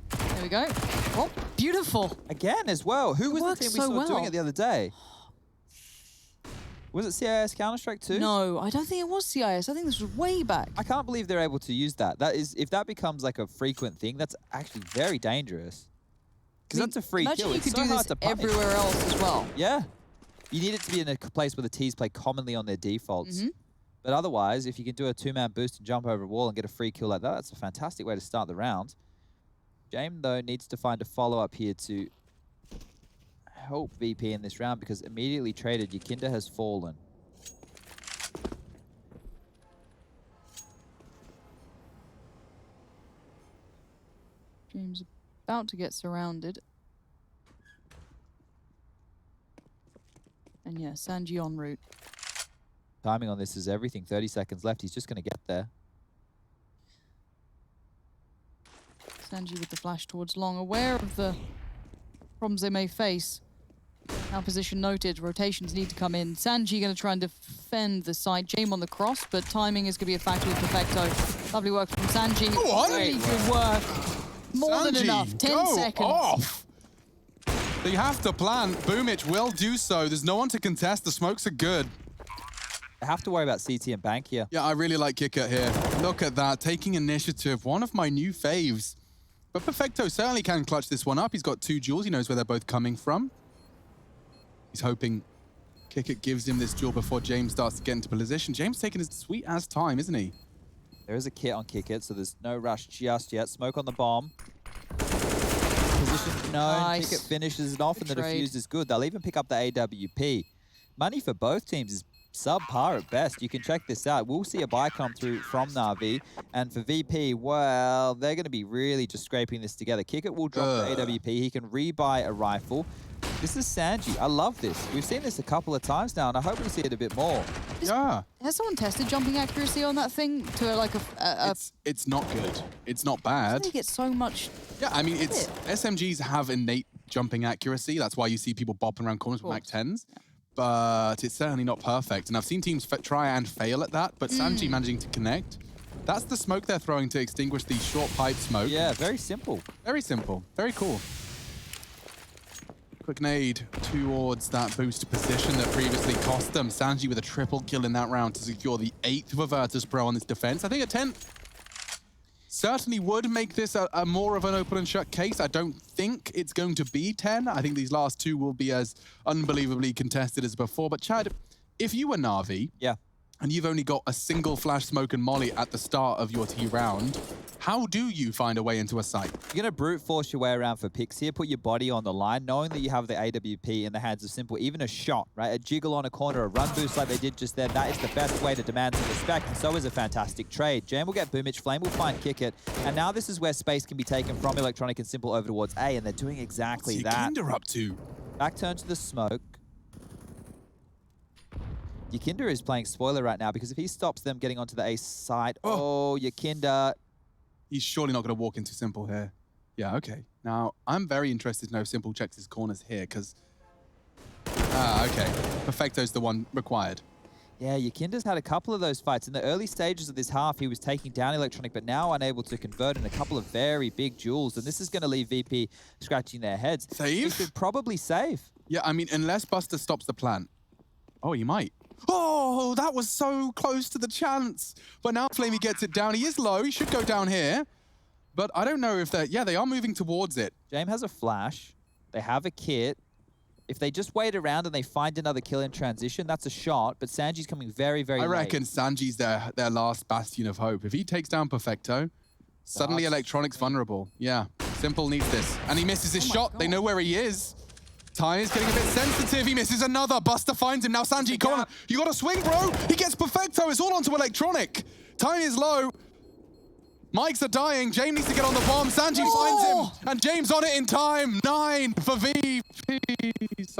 There we go. Oh, beautiful. Again as well. Who was the team we saw doing it the other day? Was it CIS Counter-Strike 2? No, I don't think it was CIS. I think this was way back. I can't believe they're able to use that. That is, if that becomes like a frequent thing, that's actually very dangerous. Because that's a free kill. Imagine you could so do hard this to punish. everywhere else as well. Yeah. You need it to be in a place where the T's play commonly on their defaults. But otherwise, if you can do a 2-man boost and jump over a wall and get a free kill like that, that's a fantastic way to start the round. James, though, needs to find a follow-up here to help VP in this round because immediately traded, Yakinda has fallen. James about to get surrounded. And yeah, Sanji en route. Timing on this is everything. 30 seconds left. He's just going to get there. Sanji with the flash towards long, aware of the problems they may face. Now position noted, rotations need to come in. Sanji going to try and defend the side. Jame on the cross, but timing is going to be a factor with Perfecto. Lovely work from Sanji. Really good work. More than enough. 10 seconds. Off. They have to plan. Boomich will do so. There's no one to contest. The smokes are good. I have to worry about CT and Bank here. Yeah, I really like Kicker here. Look at that, taking initiative. One of my new faves. But Perfecto certainly can clutch this one up. He's got 2 duels. He knows where they're both coming from. He's hoping Kicker gives him this duel before James starts to get into position. James taking his sweet-ass time, isn't he? There is a kit on Kick It, so there's no rush just yet. Smoke on the bomb. Position known. Nice. Kick It finishes it off, Good and the trade. defuse is good. They'll even pick up the AWP. Money for both teams is subpar at best. You can check this out. We'll see a buy come through from NaVi. And for VP, well, they're going to be really just scraping this together. Kick It will drop the AWP. He can rebuy a rifle. This is Sanji. I love this. We've seen this a couple of times now, and I hope we see it a bit more. Yeah. Has someone tested jumping accuracy on that thing to like a It's not good. It's not bad. they get so much. Yeah, I mean, it's SMGs have innate jumping accuracy. That's why you see people bopping around corners with Mac 10s. But it's certainly not perfect. And I've seen teams try and fail at that, but Sanji managing to connect. That's the smoke they're throwing to extinguish the short pipe smoke. Yeah, very simple. Very simple. Very cool. Quick nade towards that boost position that previously cost them. Sanji with a triple kill in that round to secure the 8th for Virtus.pro on this defense. I think a 10th certainly would make this a more of an open and shut case. I don't think it's going to be 10. I think these last 2 will be as unbelievably contested as before. But Chad, if you were NaVi, Yeah. and you've only got a single flash smoke and molly at the start of your T round, how do you find a way into a site? You're going to brute force your way around for picks here, put your body on the line, knowing that you have the AWP in the hands of Simple, even a shot, right? A jiggle on a corner, a run boost like they did just then. That is the best way to demand some respect, and so is a fantastic trade. Jam will get Boomich, Flame will find Kick It, and now this is where space can be taken from Electronic and Simple over towards A, and they're doing exactly What's that. Yakinda up to? Back turn to the smoke. Yakinda is playing spoiler right now, because if he stops them getting onto the A side, Yakinda... He's surely not going to walk into Simple here. Yeah, okay. Now, I'm very interested to know if Simple checks his corners here, because... okay. Perfecto's the one required. Yeah, Yakinda's had a couple of those fights. In the early stages of this half, he was taking down Electronic, but now unable to convert in a couple of very big duels, and this is going to leave VP scratching their heads. Save? He should probably save. Yeah, I mean, unless Buster stops the plant. Oh, he might. Oh, that was so close to the chance. But now Flamey gets it down. He is low. He should go down here. But I don't know if they're... Yeah, they are moving towards it. Jame has a flash. They have a kit. If they just wait around and they find another kill in transition, that's a shot. But Sanji's coming very, very late. I reckon Sanji's their last bastion of hope. If he takes down Perfecto, suddenly Electronic's vulnerable. Yeah, Simple needs this. And he misses his shot. They know where he is. Time is getting a bit sensitive. He misses another. Buster finds him. Now Sanji, come on. You got to swing, bro. He gets Perfecto. It's all onto Electronic. Time is low. Mics are dying. James needs to get on the bomb. Sanji finds him. And James on it in time. 9 for VP.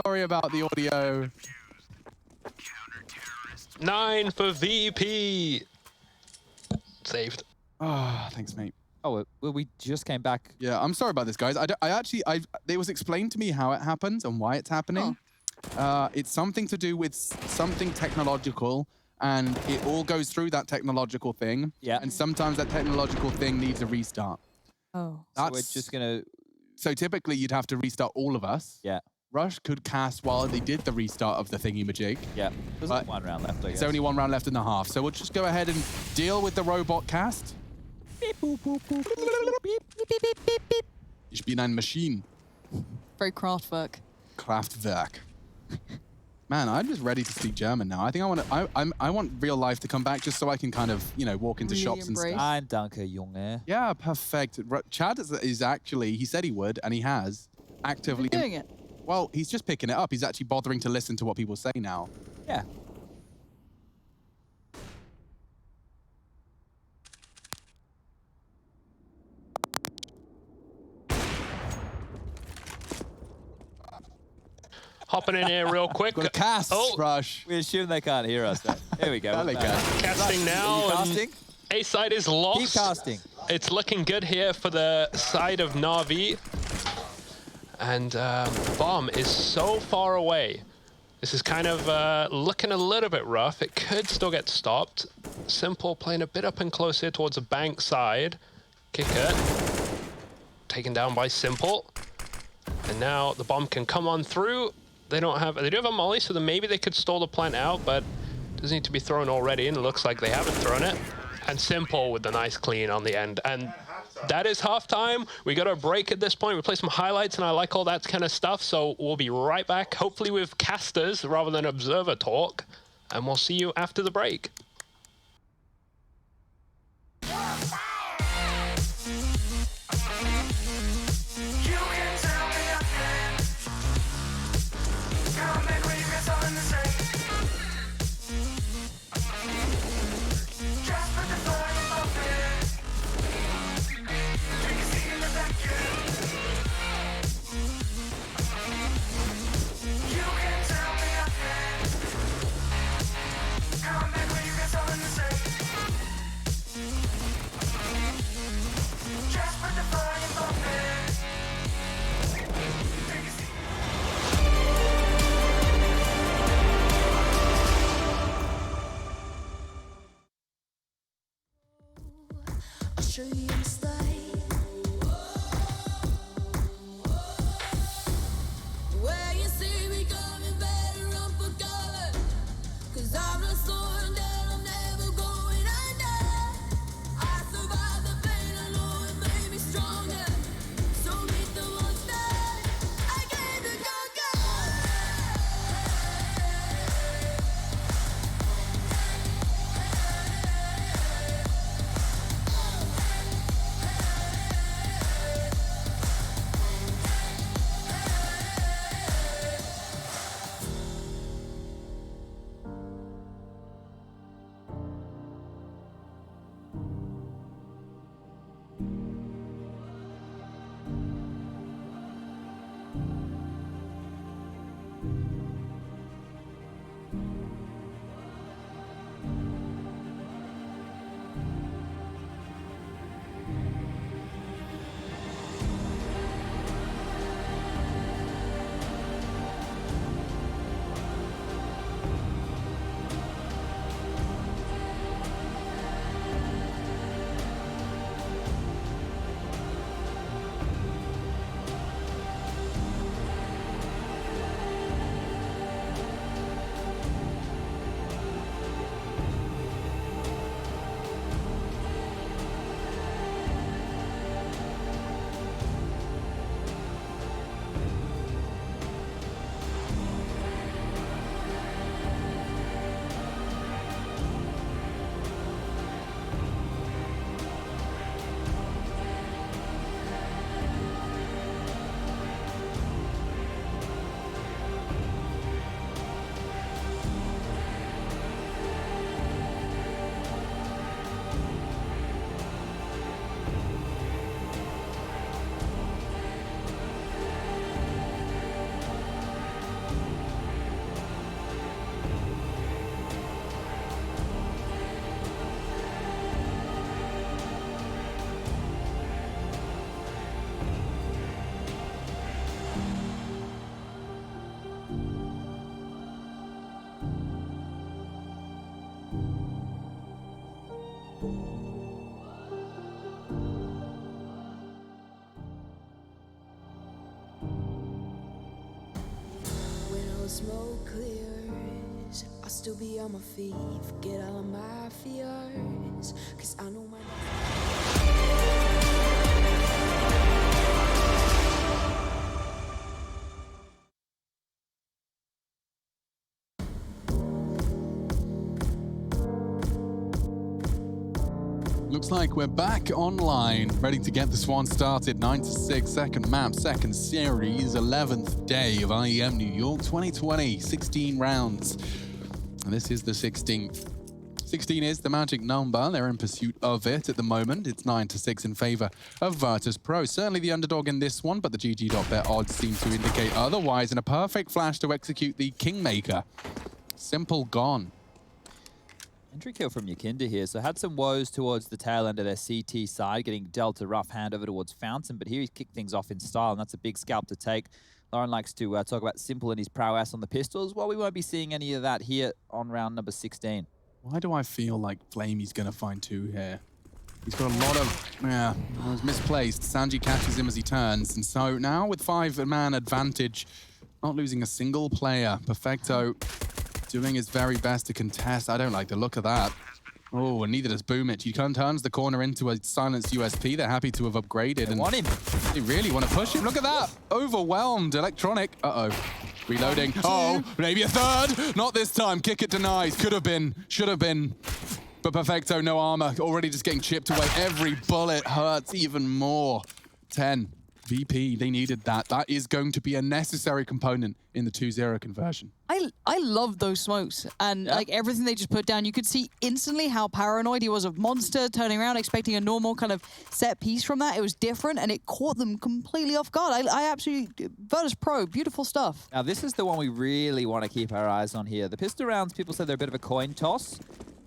Sorry about the audio. 9 for VP. Saved. Ah, thanks, mate. Oh, well, we just came back. Yeah, I'm sorry about this, guys. It was explained to me how it happens and why it's happening. It's something to do with something technological, and it all goes through that technological thing. Yeah. And sometimes that technological thing needs a restart. Oh. So we're just going to... So typically, you'd have to restart all of us. Yeah. Rush could cast while they did the restart of the thingy-majig. Yeah. There's But only 1 round left, I guess. There's only 1 round left in the half. So we'll just go ahead and deal with the robot cast. Beep, boop, boop, boop, boop, boop, beep, beep, beep, beep, beep, beep. Ich bin ein Maschine. Very Kraftwerk. Kraftwerk. Man, I'm just ready to speak German now. I think I want real life to come back just so I can kind of, you know, walk into Really shops and embrace. stuff. Ein Danke, Junge. Yeah, perfect. Chad is actually, he said he would, and he has actively... Doing it. Well, he's just picking it up. He's actually bothering to listen to what people say now. Yeah. Hopping in here real quick. Got a cast, Rush. We assume they can't hear us. Right? Here we go. No, they can. Casting now. Casting? A side is lost. Keep casting. It's looking good here for the side of NaVi. And Bomb is so far away. This is kind of looking a little bit rough. It could still get stopped. Simple playing a bit up and close here towards the bank side. Kicker. Taken down by Simple. And now the Bomb can come on through. They do have a molly, so then maybe they could stall the plant out, but it does need to be thrown already, and it looks like they haven't thrown it. And Simple with the nice clean on the end. And that is halftime. We got a break at this point. We play some highlights, and I like all that kind of stuff. So we'll be right back, hopefully with casters rather than observer talk. And we'll see you after the break. Show you in style. Where you see me coming, better run for cover. 'Cause I'm not soaring that I'm never going under. I survived the pain, I know it made me stronger. So meet the monster, I came to conquer. Smoke clears, I'll still be on my feet. Forget all of my fears, 'cause I know my Looks like we're back online, ready to get this one started. 9-6, second map, second series, 11th day of IEM New York 2020, 16 rounds. And this is the 16th 16 is the magic number. They're in pursuit of it at the moment. It's 9-6 in favor of Virtus.pro. Certainly the underdog in this one, but the GG.bet odds seem to indicate otherwise. And a perfect flash to execute the Kingmaker. Simple gone. Entry kill from Yakinda here. So had some woes towards the tail end of their CT side, getting dealt a rough hand over towards Fountain, but here he's kicked things off in style, and that's a big scalp to take. Lauren likes to talk about Simple and his prowess on the pistols. Well, we won't be seeing any of that here on round number 16. Why do I feel like Flamey's going to find 2 here? He's got a lot of... Yeah, it was misplaced. Sanji catches him as he turns. And so now with 5-man advantage, not losing a single player. Perfecto doing his very best to contest. I don't like the look of that. Oh, and neither does Boomich. He turns the corner into a silenced USP. They're happy to have upgraded. They want him. They really want to push him. Look at that. Overwhelmed. Electronic. Uh-oh. Reloading. Oh, maybe a third. Not this time. Kick it denies. Could have been. Should have been. But Perfecto, no armor. Already just getting chipped away. Every bullet hurts even more. 10. VP, they needed that. That is going to be a necessary component in the 2-0 conversion. I love those smokes and like everything they just put down. You could see instantly how paranoid he was of Monster, turning around, expecting a normal kind of set piece from that. It was different and it caught them completely off guard. I absolutely, Virtus.pro, beautiful stuff. Now this is the one we really want to keep our eyes on here. The pistol rounds, people say they're a bit of a coin toss.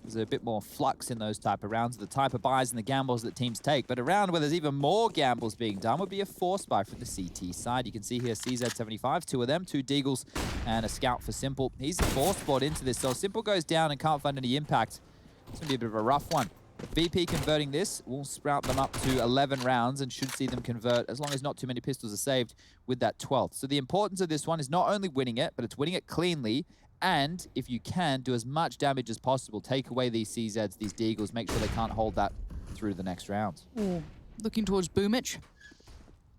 There's a bit more flux in those type of rounds, the type of buys and the gambles that teams take. But a round where there's even more gambles being done would be a force buy from the CT side. You can see here CZ75, 2 of them, 2 Deagles and a scout for Simple. He's force bought into this, so Simple goes down and can't find any impact. It's going to be a bit of a rough one. But VP converting this will sprout them up to 11 rounds and should see them convert as long as not too many pistols are saved with that 12th. So the importance of this one is not only winning it, but it's winning it cleanly. And if you can, do as much damage as possible. Take away these CZs, these Deagles, make sure they can't hold that through the next round. Ooh. Looking towards Boomich.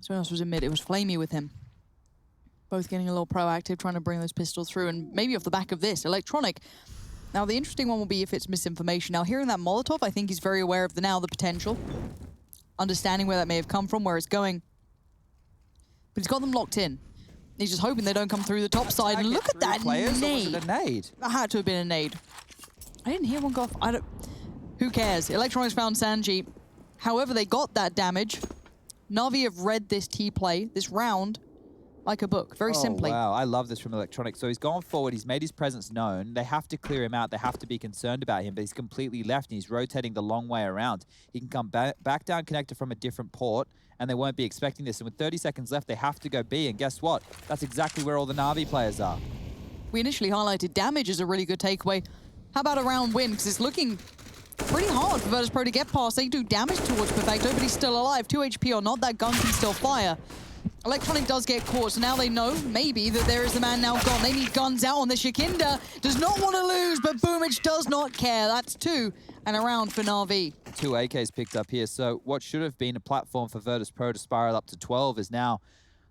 Someone else was in mid. It was Flamey with him. Both getting a little proactive, trying to bring those pistols through. And maybe off the back of this, Electronic. Now, the interesting one will be if it's misinformation. Now, hearing that Molotov, I think he's very aware of the potential. Understanding where that may have come from, where it's going. But he's got them locked in. He's just hoping they don't come through the top side. And look at that nade. A nade. That had to have been a nade. I didn't hear one go off. Who cares? Electronics found Sanji. However, they got that damage. NaVi have read this T-play, this round, like a book, very simply. Wow, I love this from Electronics. So he's gone forward, he's made his presence known. They have to clear him out, they have to be concerned about him, but he's completely left and he's rotating the long way around. He can come back down connector from a different port, and they won't be expecting this. And with 30 seconds left, they have to go B, and guess what? That's exactly where all the NaVi players are. We initially highlighted damage as a really good takeaway. How about a round win? Because it's looking pretty hard for Virtus.pro to get past. They do damage towards Perfecto, but he's still alive. 2 HP or not, that gun can still fire. Electronic does get caught, so now they know, maybe, that there is the man now gone. They need guns out on this. Yakinda does not want to lose, but Boomich does not care. That's 2 and a round for NaVi. 2 AKs picked up here, so what should have been a platform for Virtus.pro to spiral up to 12 is now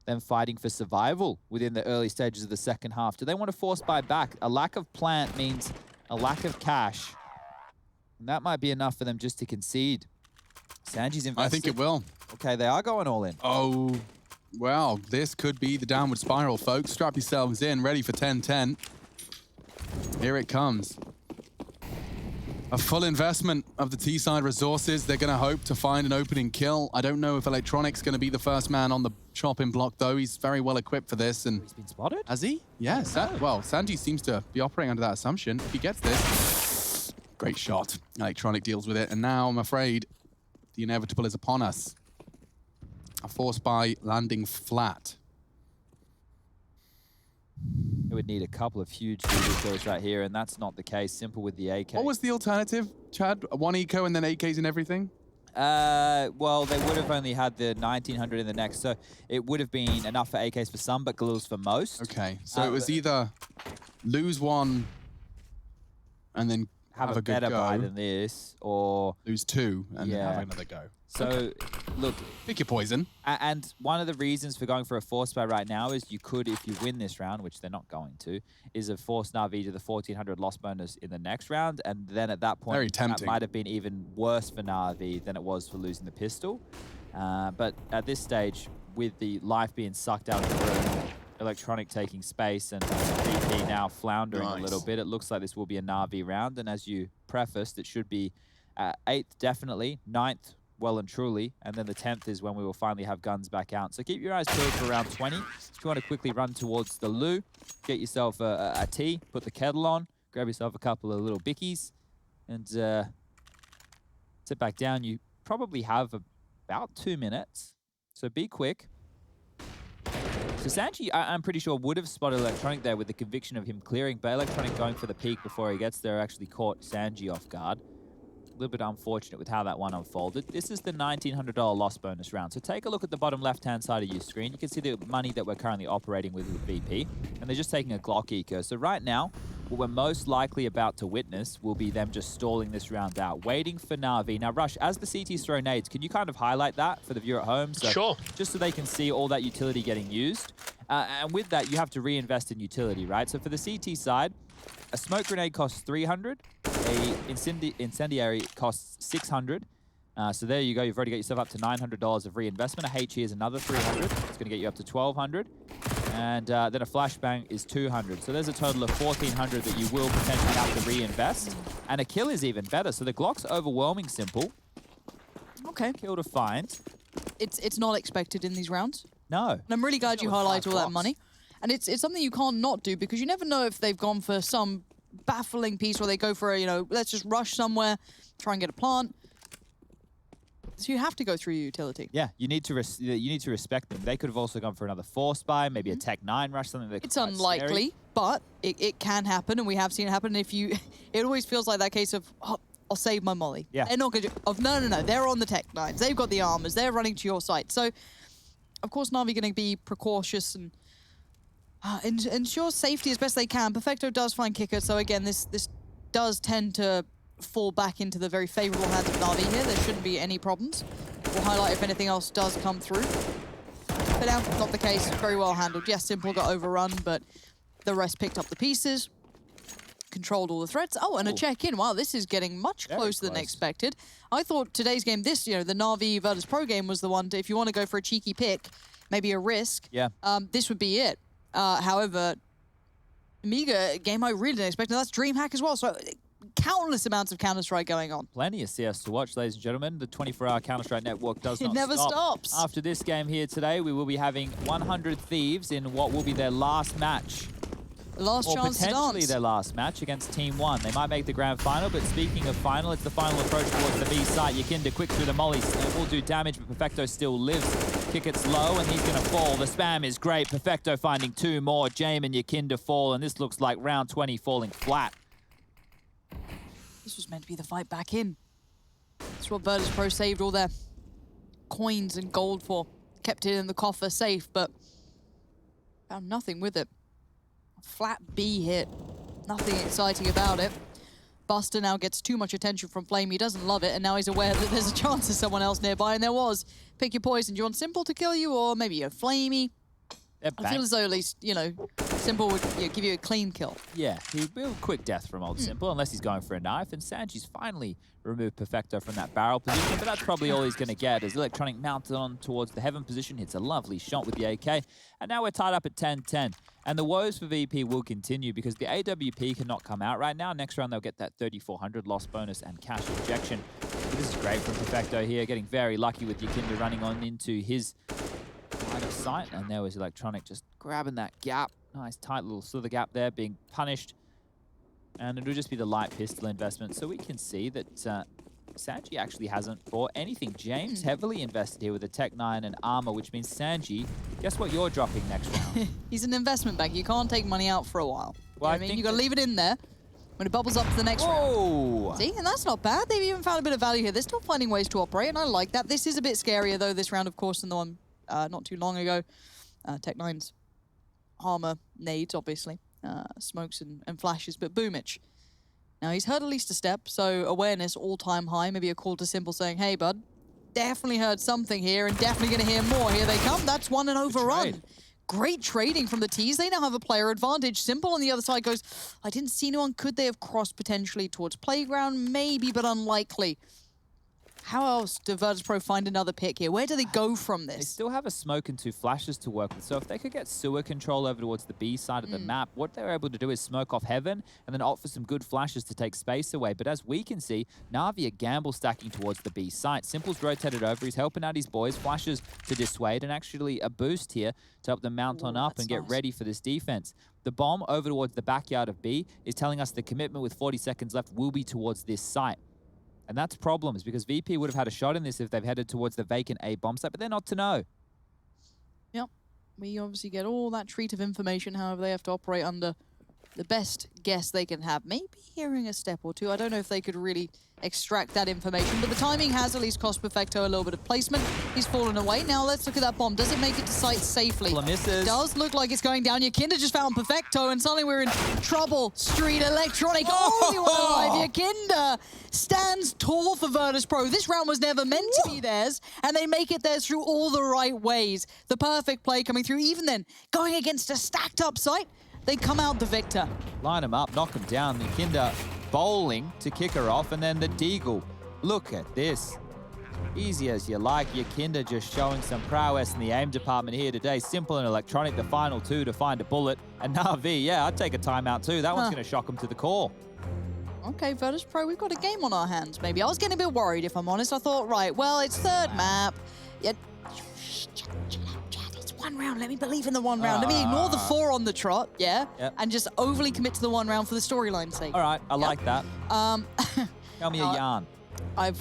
them fighting for survival within the early stages of the second half. Do they want to force buy back? A lack of plant means a lack of cash, and that might be enough for them just to concede. Sanji's invested. I think it will. Okay, they are going all in. Oh, well, this could be the downward spiral, folks. Strap yourselves in, ready for 10-10. Here it comes. A full investment of the T-side resources. They're going to hope to find an opening kill. I don't know if Electronic's going to be the first man on the chopping block, though. He's very well equipped for this. And He's been spotted? has he? Yes. Well, Sanji seems to be operating under that assumption. If he gets this, great shot. Electronic deals with it. And now, I'm afraid, the inevitable is upon us. A force buy landing flat. It would need a couple of huge kills right here, and that's not the case. Simple with the AK. What was the alternative, Chad? 1 eco and then AKs and everything? Well, they would have only had the 1900 in the next, so it would have been enough for AKs for some, but Galils for most. Okay, so it was either lose 1 and then have a good better go, buy than this, or lose 2 and then have another go. So, look, pick your poison. And one of the reasons for going for a force buy right now is you could, if you win this round, which they're not going to, is a force NaVi to the 1400 loss bonus in the next round, and then at that point, Very tempting. that might have been even worse for NaVi than it was for losing the pistol. But at this stage, with the life being sucked out of the room, Electronic taking space and VP now floundering a Nice. little bit. It looks like this will be a NaVi round, and as you prefaced, it should be 8th definitely, 9th well and truly, and then the 10th is when we will finally have guns back out. So keep your eyes peeled for round 20. If you want to quickly run towards the loo, get yourself a tea, put the kettle on, grab yourself a couple of little bickies, and sit back down. You probably have about 2 minutes, so be quick. So Sanji, I'm pretty sure, would have spotted Electronic there with the conviction of him clearing, but Electronic going for the peek before he gets there actually caught Sanji off guard. A little bit unfortunate with how that one unfolded. This is the $1,900 loss bonus round. So take a look at the bottom left-hand side of your screen. You can see the money that we're currently operating with VP, and they're just taking a Glock eco. So right now, what we're most likely about to witness will be them just stalling this round out, waiting for NaVi. Now, Rush, as the CTs throw nades, can you kind of highlight that for the viewer at home? So, Sure. Just so they can see all that utility getting used. And with that, you have to reinvest in utility, right? So for the CT side, a smoke grenade costs 300, a incendiary costs 600. So there you go. You've already got yourself up to $900 of reinvestment. A HE is another 300. It's going to get you up to 1,200. And then a flashbang is 200. So there's a total of 1,400 that you will potentially have to reinvest. And a kill is even better. So the Glock's overwhelming simple. Okay. Kill to find. It's not expected in these rounds. No. And I'm really glad you with highlight 5 all that Glocks. money. And it's something you can't not do, because you never know if they've gone for some baffling piece where they go for a, you know, let's just rush somewhere, try and get a plant. So you have to go through your utility. Yeah, you need to respect them. They could have also gone for another 4 spy, maybe a Tech 9 rush, something that It's unlikely, but it can happen, and we have seen it happen. If you, it always feels like that case of, oh, I'll save my molly. Yeah. They're not going to, no, they're on the Tech 9s. They've got the armors. They're running to your site. So, of course, NaVi going to be precautious and ensure safety as best they can. Perfecto does find kicker, so again, this does tend to fall back into the very favorable hands of NaVi here. There shouldn't be any problems. We'll highlight if anything else does come through. But now, not the case. Very well handled. Yes, Simple got overrun, but the rest picked up the pieces, controlled all the threats. Oh, and a check-in. Wow, this is getting much closer than expected. I thought today's game, the NaVi Virtus.pro game was the one to, if you want to go for a cheeky pick, maybe a risk, this would be it. However, Amiga game I really didn't expect, and that's DreamHack as well. So countless amounts of Counter-Strike going on. Plenty of CS to watch, ladies and gentlemen. The 24-hour Counter-Strike network does not It never stop. stops. After this game here today, we will be having 100 Thieves in what will be their last match. Last Or chance to potentially dance. their last match against Team 1. They might make the grand final, but speaking of final, it's the final approach towards the B site. Yakinda quick through the mollies. It will do damage, but Perfecto still lives. Kick it's low, and he's going to fall. The spam is great. Perfecto finding 2 more. Jame and Yakinda fall, and this looks like round 20 falling flat. This was meant to be the fight back in. That's what Virtus.pro saved all their coins and gold for. Kept it in the coffer safe, but found nothing with it. Flat B hit. Nothing exciting about it. Buster now gets too much attention from Flame. He doesn't love it, and now he's aware that there's a chance of someone else nearby, and there was. Pick your poison. Do you want Simple to kill you, or maybe a Flamey? I feel as though at least, Simple would give you a clean kill. Yeah, he will quick death from old Simple, unless he's going for a knife. And Sanji's finally removed Perfecto from that barrel position, but that's probably all he's going to get as Electronic mounted on towards the heaven position, hits a lovely shot with the AK. And now we're tied up at 10-10. And the woes for VP will continue because the AWP cannot come out right now. Next round, they'll get that 3,400 loss bonus and cash injection. But this is great from Perfecto here, getting very lucky with Yakinda running on into his line of sight. And there was Electronic just grabbing that gap. Nice tight little slither gap there, being punished. And it'll just be the light pistol investment. So we can see that Sanji actually hasn't bought anything. James heavily invested here with a Tech 9 and armor, which means Sanji, guess what you're dropping next round? He's an investment bank. You can't take money out for a while. Well, I mean, you got to leave it in there when it bubbles up to the next round. See, and that's not bad. They've even found a bit of value here. They're still finding ways to operate, and I like that. This is a bit scarier, though, this round, of course, than the one not too long ago. Tech 9's armor, nades, obviously, smokes and flashes, but Boomich. Now, he's heard at least a step, so awareness all-time high. Maybe a call to Simple saying, hey, bud, definitely heard something here and definitely going to hear more. Here they come. That's one and overrun. Great trading from the T's. They now have a player advantage. Simple on the other side goes, I didn't see anyone. Could they have crossed potentially towards Playground? Maybe, but unlikely. How else do Virtus.pro find another pick here? Where do they go from They this? still have a smoke and 2 flashes to work with. So if they could get sewer control over towards the B side of the map, what they're able to do is smoke off heaven and then opt for some good flashes to take space away. But as we can see, NaVi are gamble stacking towards the B site. Simple's rotated over. He's helping out his boys. Flashes to dissuade and actually a boost here to help them mount on up and get ready for this defense. The bomb over towards the backyard of B is telling us the commitment with 40 seconds left will be towards this site. And that's problems because VP would have had a shot in this if they've headed towards the vacant A bomb site, but they're not to know. Yep. We obviously get all that treat of information. However, they have to operate under the best guess they can have. Maybe hearing a step or two. I don't know if they could really extract that information, but the timing has at least cost Perfecto a little bit of placement. He's fallen away. Now let's look at that bomb. Does it make it to site safely? Misses. Does look like it's going down. Yakinda just found Perfecto, and suddenly we're in trouble. Street Electronic, only one alive. Yakinda stands tall for Virtus.pro. This round was never meant to be theirs, and they make it theirs through all the right ways. The perfect play coming through. Even then, going against a stacked up site, they come out the victor. Line him up, knock him down. Yakinda bowling to kick her off, and then the Deagle. Look at this. Easy as you like. Yakinda just showing some prowess in the aim department here today. Simple and Electronic, the final 2 to find a bullet. And NaVi, yeah, I'd take a timeout too. That one's going to shock him to the core. Okay, Virtus.pro, we've got a game on our hands, maybe. I was getting a bit worried, if I'm honest. I thought, right, well, it's third map. Yeah. It's one round. Let me believe in the one round. Let me ignore the 4 on the trot, yeah? Yep. And just overly commit to the one round for the storyline's sake. All right, I like that. Tell me a yarn. I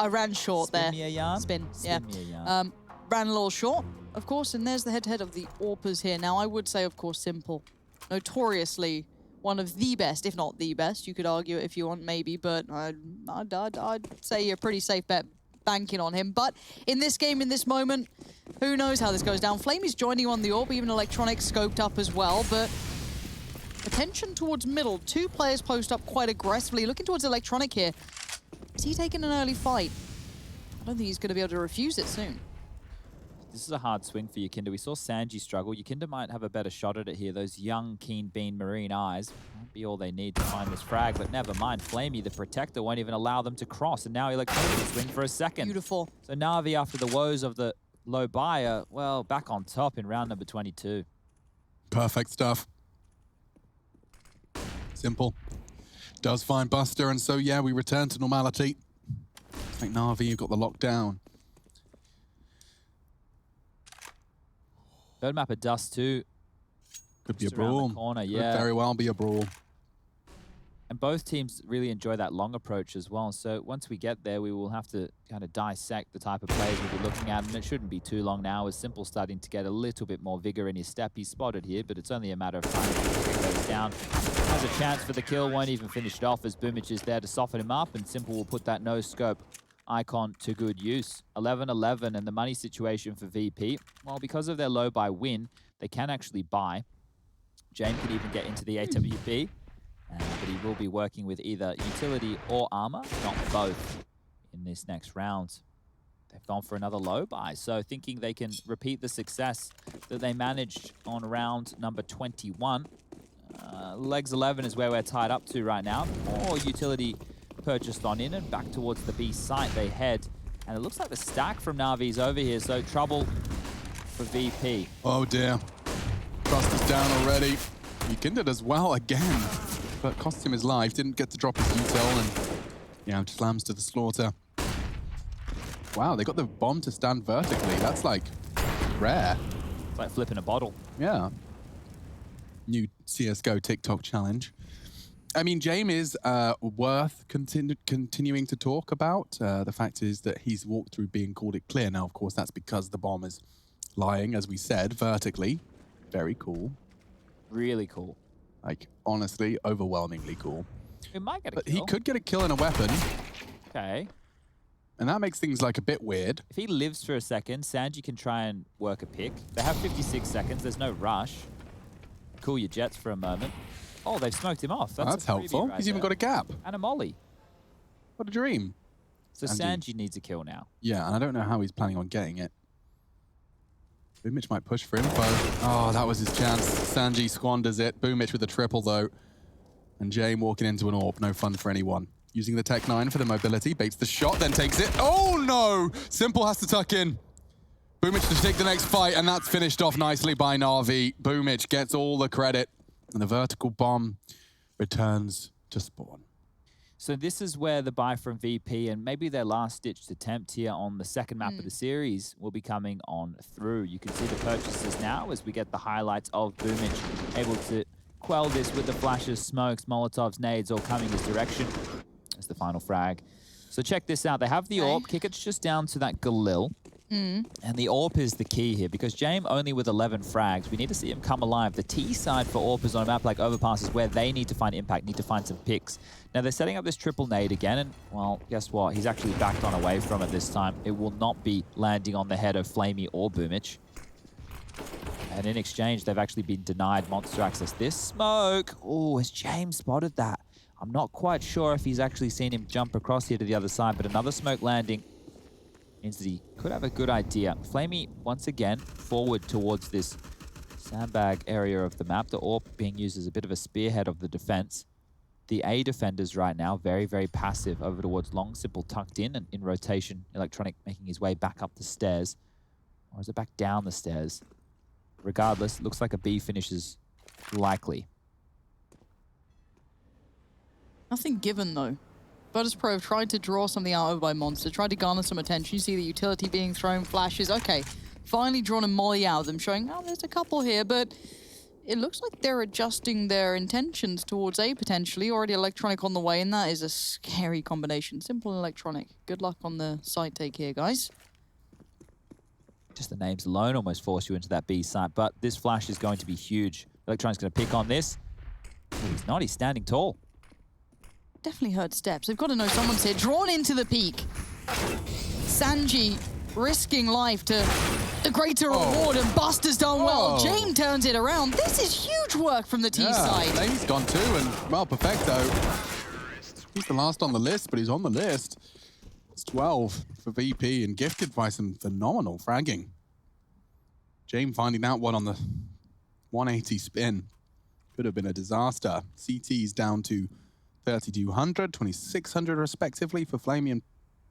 ran short Spin there. me a yarn? Spin, Spin me a yarn. Ran a little short, of course, and there's the head-to-head of the AWPers here. Now, I would say, of course, Simple. Notoriously one of the best, if not the best. You could argue it if you want, maybe, but I'd say you're a pretty safe bet banking on him. But in this game, in this moment, who knows how this goes down. Flame is joining on the AWP, even Electronic scoped up as well, but attention towards middle. 2 players post up quite aggressively. Looking towards Electronic here. Is he taking an early fight? I don't think he's going to be able to refuse it soon. This is a hard swing for Yakinda. We saw Sanji struggle. Yakinda might have a better shot at it here. Those young, keen bean marine eyes might be all they need to find this frag, but never mind. Flamey, the protector, won't even allow them to cross, and now Electronic can swing for a second. Beautiful. So NaVi, after the woes of the low buyer, well, back on top in round number 22. Perfect stuff. Simple. Does find Buster, and so, yeah, we return to normality. I think NaVi, you've got the lockdown. Third map of Dust too. Could be a Just around the brawl. corner, Could yeah. very well be a brawl. And both teams really enjoy that long approach as well. So once we get there, we will have to kind of dissect the type of plays we'll be looking at. And it shouldn't be too long now, as Simple starting to get a little bit more vigor in his step. He's spotted here, but it's only a matter of time before he goes down. Has a chance for the kill, won't even finish it off as Boomich is there to soften him up, and Simple will put that no-scope icon to good use. 11-11, and the money situation for VP, well, because of their low buy win, they can actually buy. James could even get into the AWP. But he will be working with either utility or armor, not both, in this next round. They've gone for another low buy, so thinking they can repeat the success that they managed on round number 21. Legs 11 is where we're tied up to right now. More utility purchased on in, and back towards the B site they head. And it looks like the stack from NaVi's over here, so trouble for VP. Oh dear. Trust is down already. Yakinda does well again, but cost him his life. Didn't get to drop his util, and yeah, slams to the slaughter. Wow, they got the bomb to stand vertically. That's like rare. It's like flipping a bottle. Yeah. New CSGO TikTok challenge. I mean, James is worth continuing to talk about. The fact is that he's walked through being called it clear. Now, of course, that's because the bomb is lying, as we said, vertically. Very cool. Really cool. Like, honestly, overwhelmingly cool. It might get a But kill. he could get a kill and a weapon, Okay. and that makes things like a bit weird. If he lives for a second, Sanji can try and work a pick. They have 56 seconds. There's no rush. Cool your jets for a moment. Oh, they've smoked him off. That's a freebie helpful. right He's even there. got a gap. And a molly. What a dream. So Sanji needs a kill now. Yeah, and I don't know how he's planning on getting it. Boomich might push for info. Oh, that was his chance. Sanji squanders it. Boomich with a triple, though. And Jame walking into an AWP. No fun for anyone. Using the Tech 9 for the mobility, baits the shot, then takes it. Oh no! Simple has to tuck in. Boomich to take the next fight, and that's finished off nicely by NaVi. Boomich gets all the credit, and the vertical bomb returns to spawn. So this is where the buy from VP and maybe their last-ditched attempt here on the second map of the series will be coming on through. You can see the purchases now as we get the highlights of Boomich able to quell this with the flashes, smokes, molotovs, nades all coming his direction. That's the final frag. So check this out. They have the AWP. Kickett's just down to that Galil. And the AWP is the key here because Jame only with 11 frags. We need to see him come alive. The T side for AWP is on a map like Overpass is where they need to find impact, need to find some picks. Now they're setting up this triple nade again, and well, guess what? He's actually backed on away from it this time. It will not be landing on the head of Flamey or Boomich. And in exchange, they've actually been denied monster access. This smoke, oh, has James spotted that? I'm not quite sure if he's actually seen him jump across here to the other side, but another smoke landing means that he could have a good idea. Flamey, once again, forward towards this sandbag area of the map. The AWP being used as a bit of a spearhead of the defense. The A defenders right now, very, very passive over towards Long, Simple tucked in and in rotation. Electronic making his way back up the stairs. Or is it back down the stairs? Regardless, looks like a B finish is likely. Nothing given, though. Virtus.pro tried to draw something out over by Monster, tried to garner some attention. You see the utility being thrown, flashes. Okay, finally drawn a molly out of them, showing, oh, there's a couple here, but it looks like they're adjusting their intentions towards A, potentially. Already Electronic on the way, and that is a scary combination. Simple and Electronic. Good luck on the side take here, guys. Just the names alone almost force you into that B site, but this flash is going to be huge. Electronic's going to pick on this. Oh, he's not, he's standing tall. Definitely heard steps. They've got to know someone's here. Drawn into the peak. Sanji risking life to the greater reward, and Buster's done well. Jame turns it around. This is huge work from the T side. He's gone too, and well, Perfecto. He's the last on the list, but he's on the list. It's 12 for VP and gifted by some phenomenal fragging. Jame finding that one on the 180 spin. Could have been a disaster. CT's down to 3,200, 2,600 respectively for Flamey and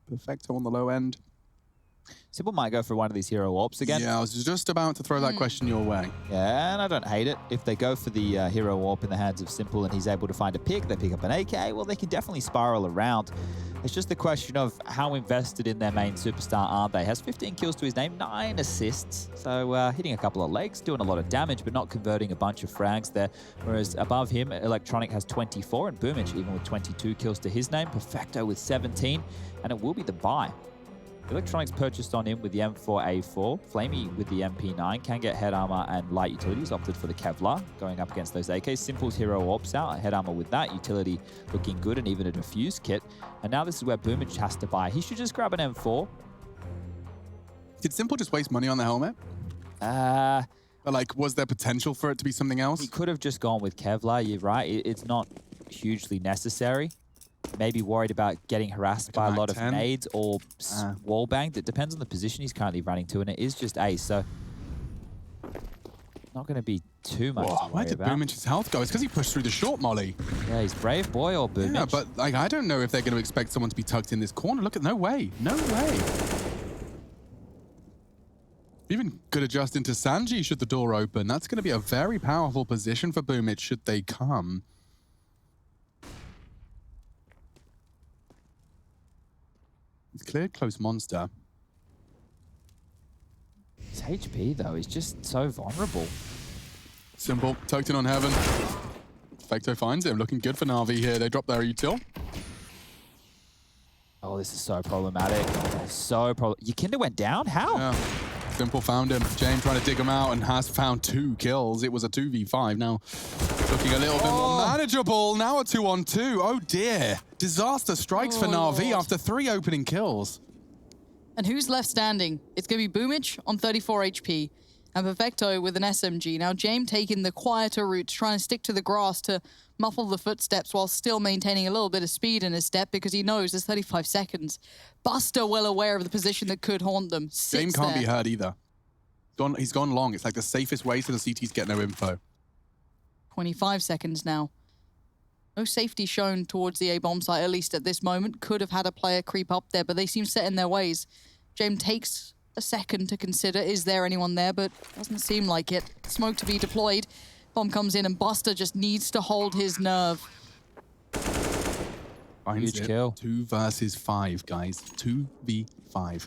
Perfecto on the low end. Simple might go for one of these hero AWPs again. Yeah, I was just about to throw that question your way. Yeah, and I don't hate it. If they go for the hero AWP in the hands of Simple and he's able to find a pick, they pick up an AK, well, they can definitely spiral around. It's just a question of how invested in their main superstar are they. Has 15 kills to his name, 9 assists. So hitting a couple of legs, doing a lot of damage, but not converting a bunch of frags there. Whereas above him, Electronic has 24, and Boomich even with 22 kills to his name. Perfecto with 17, and it will be the buy. Electronics purchased on him with the M4A4. Flamey with the MP9 can get head armor and light utilities. Opted for the Kevlar, going up against those AKs. Simple's hero AWPs out. Head armor with that. Utility looking good, and even a diffuse kit. And now this is where Boomich has to buy. He should just grab an M4. Did Simple just waste money on the helmet? Like, was there potential for it to be something else? He could have just gone with Kevlar. You're right. It's not hugely necessary. Maybe worried about getting harassed by a lot of nades or wall banged. It depends on the position he's currently running to, and it is just ace, so not going to be too much to worry where did about. Boomich's health go? It's because he pushed through the short molly. Yeah, he's brave boy or Boomich. Yeah, but like, I don't know if they're going to expect someone to be tucked in this corner. Look at, no way. No way. Even could adjust into Sanji should the door open. That's going to be a very powerful position for Boomich should they come. He's cleared close monster. His HP, though, is just so vulnerable. Simple, tucked in on heaven. Perfecto finds him, looking good for NaVi here. They drop their util. Oh, this is so problematic. So Yakinda went down? How? Yeah. Simple found him. Jane trying to dig him out and has found 2 kills. It was a 2v5. Now looking a little bit more manageable. Now a 2-on-2. Oh dear. Disaster strikes for NaVi after 3 opening kills. And who's left standing? It's going to be Boomich on 34 HP and Perfecto with an SMG. Now Jame taking the quieter route, trying to stick to the grass to muffle the footsteps while still maintaining a little bit of speed in his step because he knows there's 35 seconds. Buster well aware of the position that could haunt them. Jame can't be heard either. He's gone long. It's like the safest way so the CTs get no info. 25 seconds now. No safety shown towards the A-bomb site, at least at this moment. Could have had a player creep up there, but they seem set in their ways. James takes a second to consider, is there anyone there? But doesn't seem like it. Smoke to be deployed. Bomb comes in and Buster just needs to hold his nerve. Finds Huge it. kill. 2 versus 5, guys. 2v5.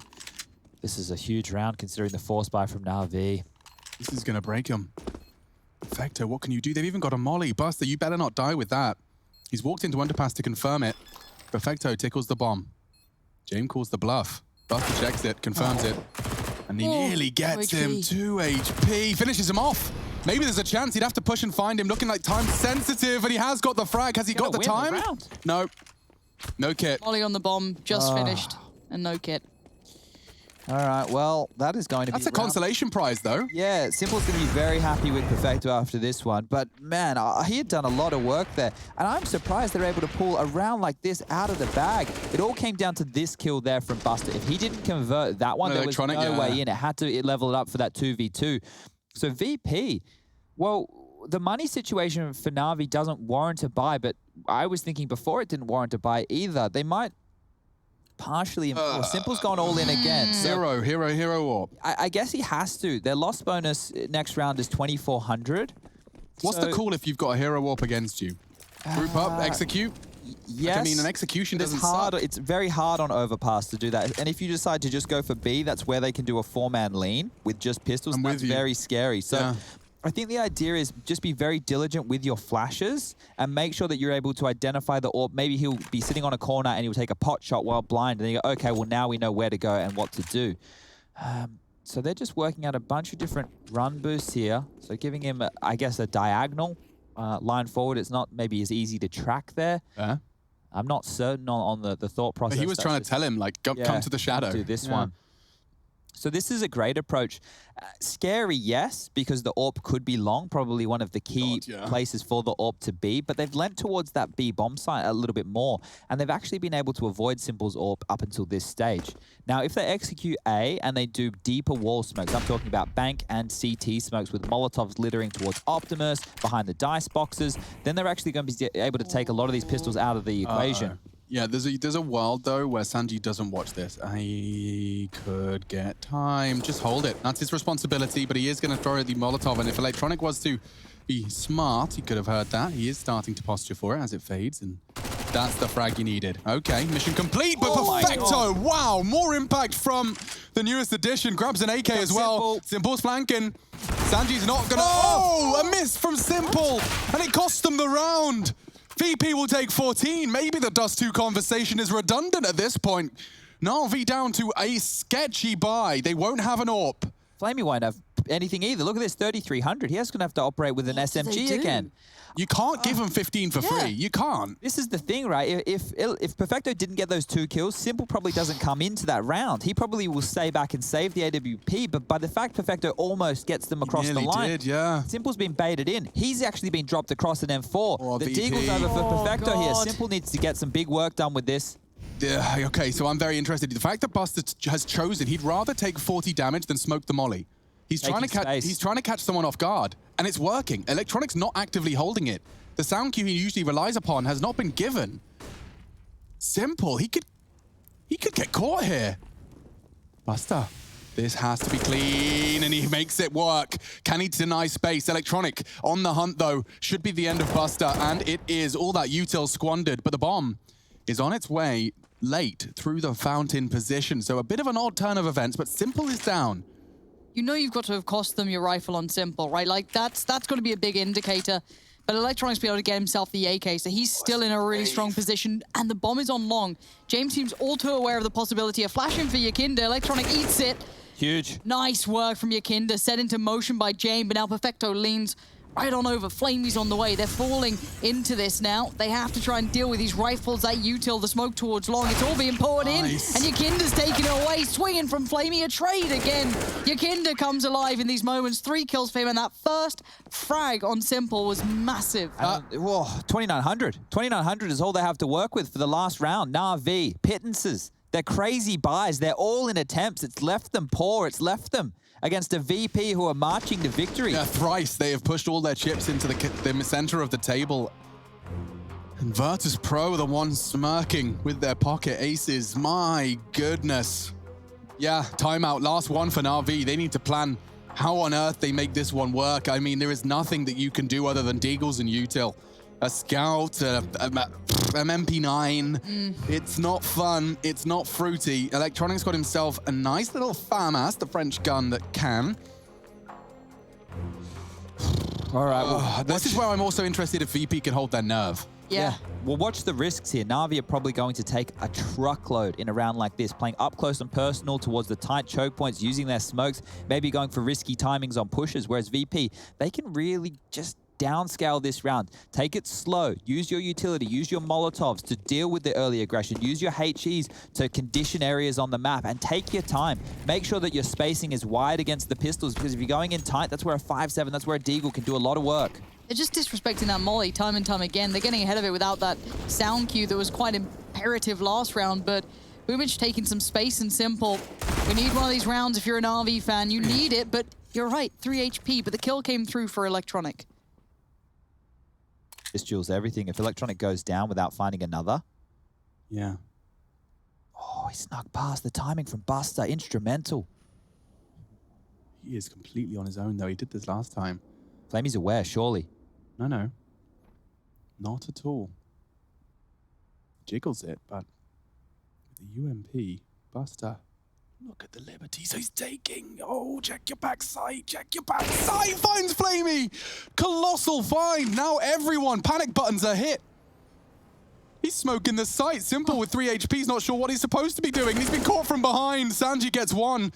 This is a huge round considering the force buy from NaVi. This is going to break him. Perfecto, what can you do? They've even got a molly. Buster, you better not die with that. He's walked into Underpass to confirm it. Perfecto tickles the bomb. James calls the bluff. Buster checks it, confirms it. And he nearly gets him. 2 HP. Finishes him off. Maybe there's a chance he'd have to push and find him, looking like time sensitive, and he has got the frag. Has he got the time? No. No kit. Molly on the bomb, just finished, and no kit. All right, well, that is going to be... That's a consolation prize, though. Yeah, Simple's going to be very happy with Perfecto after this one. But, man, he had done a lot of work there. And I'm surprised they're able to pull a round like this out of the bag. It all came down to this kill there from Buster. If he didn't convert that one, there was no way in. It had to level it up for that 2v2. So VP, well, the money situation for NaVi doesn't warrant a buy, but I was thinking before it didn't warrant a buy either. They might... partially, Simple's gone all in again. So hero orb. I guess he has to. Their loss bonus next round is 2,400. What's the call if you've got a hero warp against you? Group up, execute? Yes. Like, I mean, an execution doesn't suck. It's very hard on Overpass to do that. And if you decide to just go for B, that's where they can do a 4-man lean with just pistols. That's very scary. So I think the idea is just be very diligent with your flashes and make sure that you're able to identify the orb. Maybe he'll be sitting on a corner and he'll take a pot shot while blind. And then you go, okay, well, now we know where to go and what to do. So they're just working out a bunch of different run boosts here. So giving him, I guess, a diagonal line forward. It's not maybe as easy to track there. I'm not certain on the thought process. But he was trying to tell him, like, come to the shadow. Do this one. So this is a great approach. Scary, yes, because the AWP could be long, probably one of the key places for the AWP to be, but they've lent towards that B bomb site a little bit more, and they've actually been able to avoid Simple's AWP up until this stage. Now, if they execute A and they do deeper wall smokes, I'm talking about bank and CT smokes with Molotovs littering towards Optimus, behind the dice boxes, then they're actually going to be able to take a lot of these pistols out of the equation. Yeah, there's a world, though, where Sanji doesn't watch this. He could get time. Just hold it. That's his responsibility, but he is going to throw the Molotov, and if Electronic was to be smart, he could have heard that. He is starting to posture for it as it fades, and that's the frag you needed. Okay, mission complete, but Perfecto! Wow, more impact from the newest addition. Grabs an AK as well. Simple's flanking. Sanji's not going to... Oh, a miss from Simple, and it cost them the round. VP will take 14. Maybe the Dust 2 conversation is redundant at this point. NaVi down to a sketchy buy. They won't have an AWP. Flamey won't have anything either. Look at this, 3,300. He has going to have to operate with an SMG again. You can't give him 15 for free. You can't. This is the thing, right? If Perfecto didn't get those 2 kills, Simple probably doesn't come into that round. He probably will stay back and save the AWP, but by the fact Perfecto almost gets them across the line, Simple's been baited in. He's actually been dropped across an M4. The Deagle's over for Perfecto here. Simple needs to get some big work done with this. Okay, so I'm very interested. The fact that Buster has chosen, he'd rather take 40 damage than smoke the molly. He's trying to catch someone off guard, and it's working. Electronic's not actively holding it. The sound cue he usually relies upon has not been given. Simple, he could get caught here. Buster, this has to be clean, and he makes it work. Can he deny space? Electronic on the hunt, though. Should be the end of Buster, and it is. All that util squandered, but the bomb is on its way late through the fountain position. So a bit of an odd turn of events, but Simple is down. You know you've got to have cost them your rifle on Simple, right? Like, that's going to be a big indicator. But Electronic's be able to get himself the AK, so he's still in a really strong position, and the bomb is on long. James seems all too aware of the possibility of flashing for Yakinda. Electronic eats it. Huge. Nice work from Yakinda, set into motion by James, but now Perfecto leans right on over. Flamey's on the way. They're falling into this now. They have to try and deal with these rifles, that util, the smoke towards long. It's all being poured in, and Yakinda's taking it away. Swinging from Flamey, a trade again. Yakinda comes alive in these moments. 3 kills for him, and that first frag on Simple was massive. 2,900. 2,900 is all they have to work with for the last round. NaVi, pittances. They're crazy buys. They're all in attempts. It's left them poor. It's left them against a VP who are marching to victory. Yeah, thrice they have pushed all their chips into the center of the table. And Virtus.pro are the ones smirking with their pocket aces. My goodness. Yeah, timeout. Last one for NaVi. They need to plan how on earth they make this one work. I mean, there is nothing that you can do other than Deagles and util. A scout, MP9. It's not fun. It's not fruity. Electronics got himself a nice little FAMAS, the French gun that can. All right. Well, this is where I'm also interested if VP can hold their nerve. Yeah. Well, watch the risks here. NaVi are probably going to take a truckload in a round like this, playing up close and personal towards the tight choke points, using their smokes, maybe going for risky timings on pushes, whereas VP, they can really just downscale this round. Take it slow. Use your utility. Use your Molotovs to deal with the early aggression. Use your HEs to condition areas on the map and take your time. Make sure that your spacing is wide against the pistols, because if you're going in tight, that's where a 5-7, that's where a Deagle can do a lot of work. They're just disrespecting that molly time and time again. They're getting ahead of it without that sound cue that was quite imperative last round, but Boomich taking some space and simple. We need one of these rounds if you're an RV fan. You need it, but you're right, 3 HP, but the kill came through for Electronic. This duels everything. If Electronic goes down without finding another. Yeah. Oh, he snuck past. The timing from Buster, instrumental. He is completely on his own, though. He did this last time. Flamey's aware, surely. No. Not at all. Jiggles it, but with the UMP, Buster, look at the liberties he's taking. Oh, check your backside, check your backside. Finds Flamey. Colossal find. Now everyone, panic buttons are hit. He's smoking the site. Simple with 3 HP. He's not sure what he's supposed to be doing. He's been caught from behind. Sanji gets one.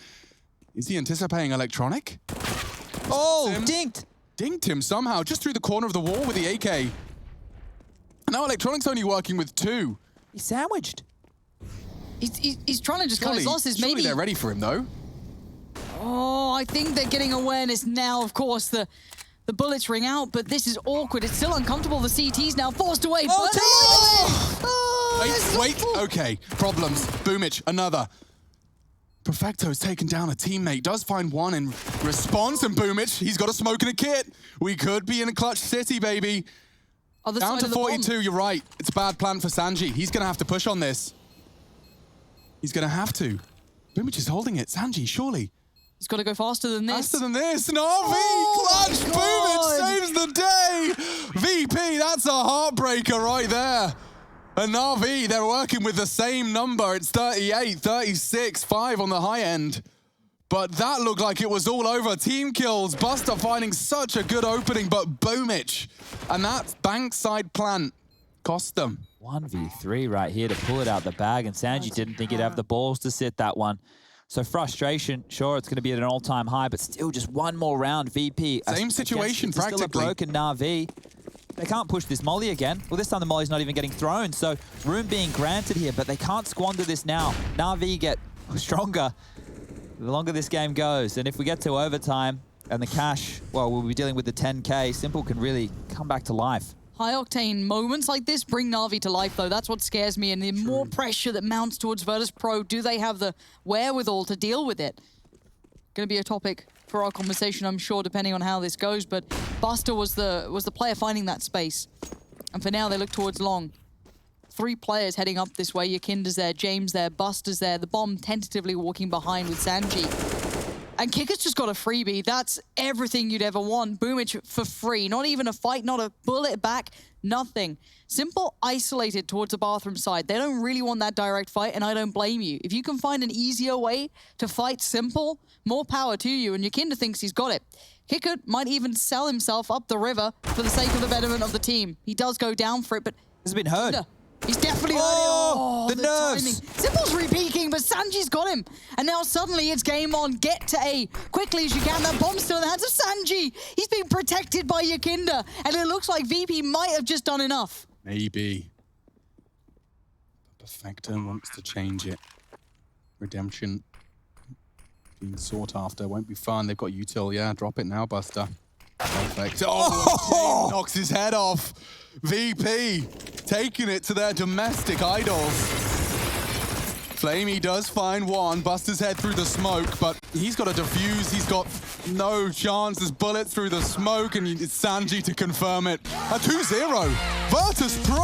Is he anticipating Electronic? Oh, dinked. Dinked him somehow, just through the corner of the wall with the AK. Now Electronic's only working with 2. He's sandwiched. He's trying to just cut his losses. Surely Maybe they're ready for him, though. Oh, I think they're getting awareness now. Of course, the bullets ring out, but this is awkward. It's still uncomfortable. The CT's now forced away. Wait. Okay, problems. Boomich, another. Perfecto's taken down a teammate, does find one in response, and Boomich, he's got a smoke and a kit. We could be in a clutch city, baby. Down to 42, you're right. It's a bad plan for Sanji. He's going to have to push on this. He's going to have to. Boomich is holding it. Sanji, surely. He's got to go faster than this. Faster than this. NaVi, clutch. Boomich saves the day. VP, that's a heartbreaker right there. And NaVi, they're working with the same number. It's 38, 36, 5 on the high end. But that looked like it was all over. Team kills. Buster finding such a good opening, but Boomich. And that bankside plant cost them. 1v3 right here to pull it out the bag, and Sanji didn't think he'd have the balls to sit that one. So frustration, sure, it's going to be at an all-time high, but still just one more round. VP. Same situation, practically. Still a broken NaVi. They can't push this molly again. Well, this time the molly's not even getting thrown, so room being granted here, but they can't squander this now. NaVi get stronger the longer this game goes, and if we get to overtime and the cash, well, we'll be dealing with the 10K. Simple can really come back to life. High-octane moments like this bring NaVi to life, though. That's what scares me, and the more pressure that mounts towards Virtus.pro, do they have the wherewithal to deal with it? Going to be a topic for our conversation, I'm sure, depending on how this goes, but Buster was the player finding that space. And for now, they look towards long. 3 players heading up this way. Yakinda's there, James there, Buster's there, the bomb tentatively walking behind with Sanji. And Kicker's just got a freebie. That's everything you'd ever want. Boomich for free. Not even a fight, not a bullet back, nothing. Simple isolated towards the bathroom side. They don't really want that direct fight, and I don't blame you. If you can find an easier way to fight Simple, more power to you, and Yakinda thinks he's got it. Kicker might even sell himself up the river for the sake of the betterment of the team. He does go down for it, but... Has been heard. He's definitely heard it. Oh, the nerves. Timing. Simple's re-peeking, but Sanji's got him. And now suddenly it's game on. Get to A quickly as you can. That bomb's still in the hands of Sanji. He's being protected by Yakinda. And it looks like VP might have just done enough. Maybe. Perfecto wants to change it. Redemption being sought after. Won't be fun. They've got util. Yeah, drop it now, Buster. Perfect. Oh, knocks his head off. VP taking it to their domestic idols. Flamey does find one. Buster's head through the smoke, but he's got to defuse. He's got no chance. There's bullets through the smoke, and it's Sanji to confirm it. A 2-0. Virtus.pro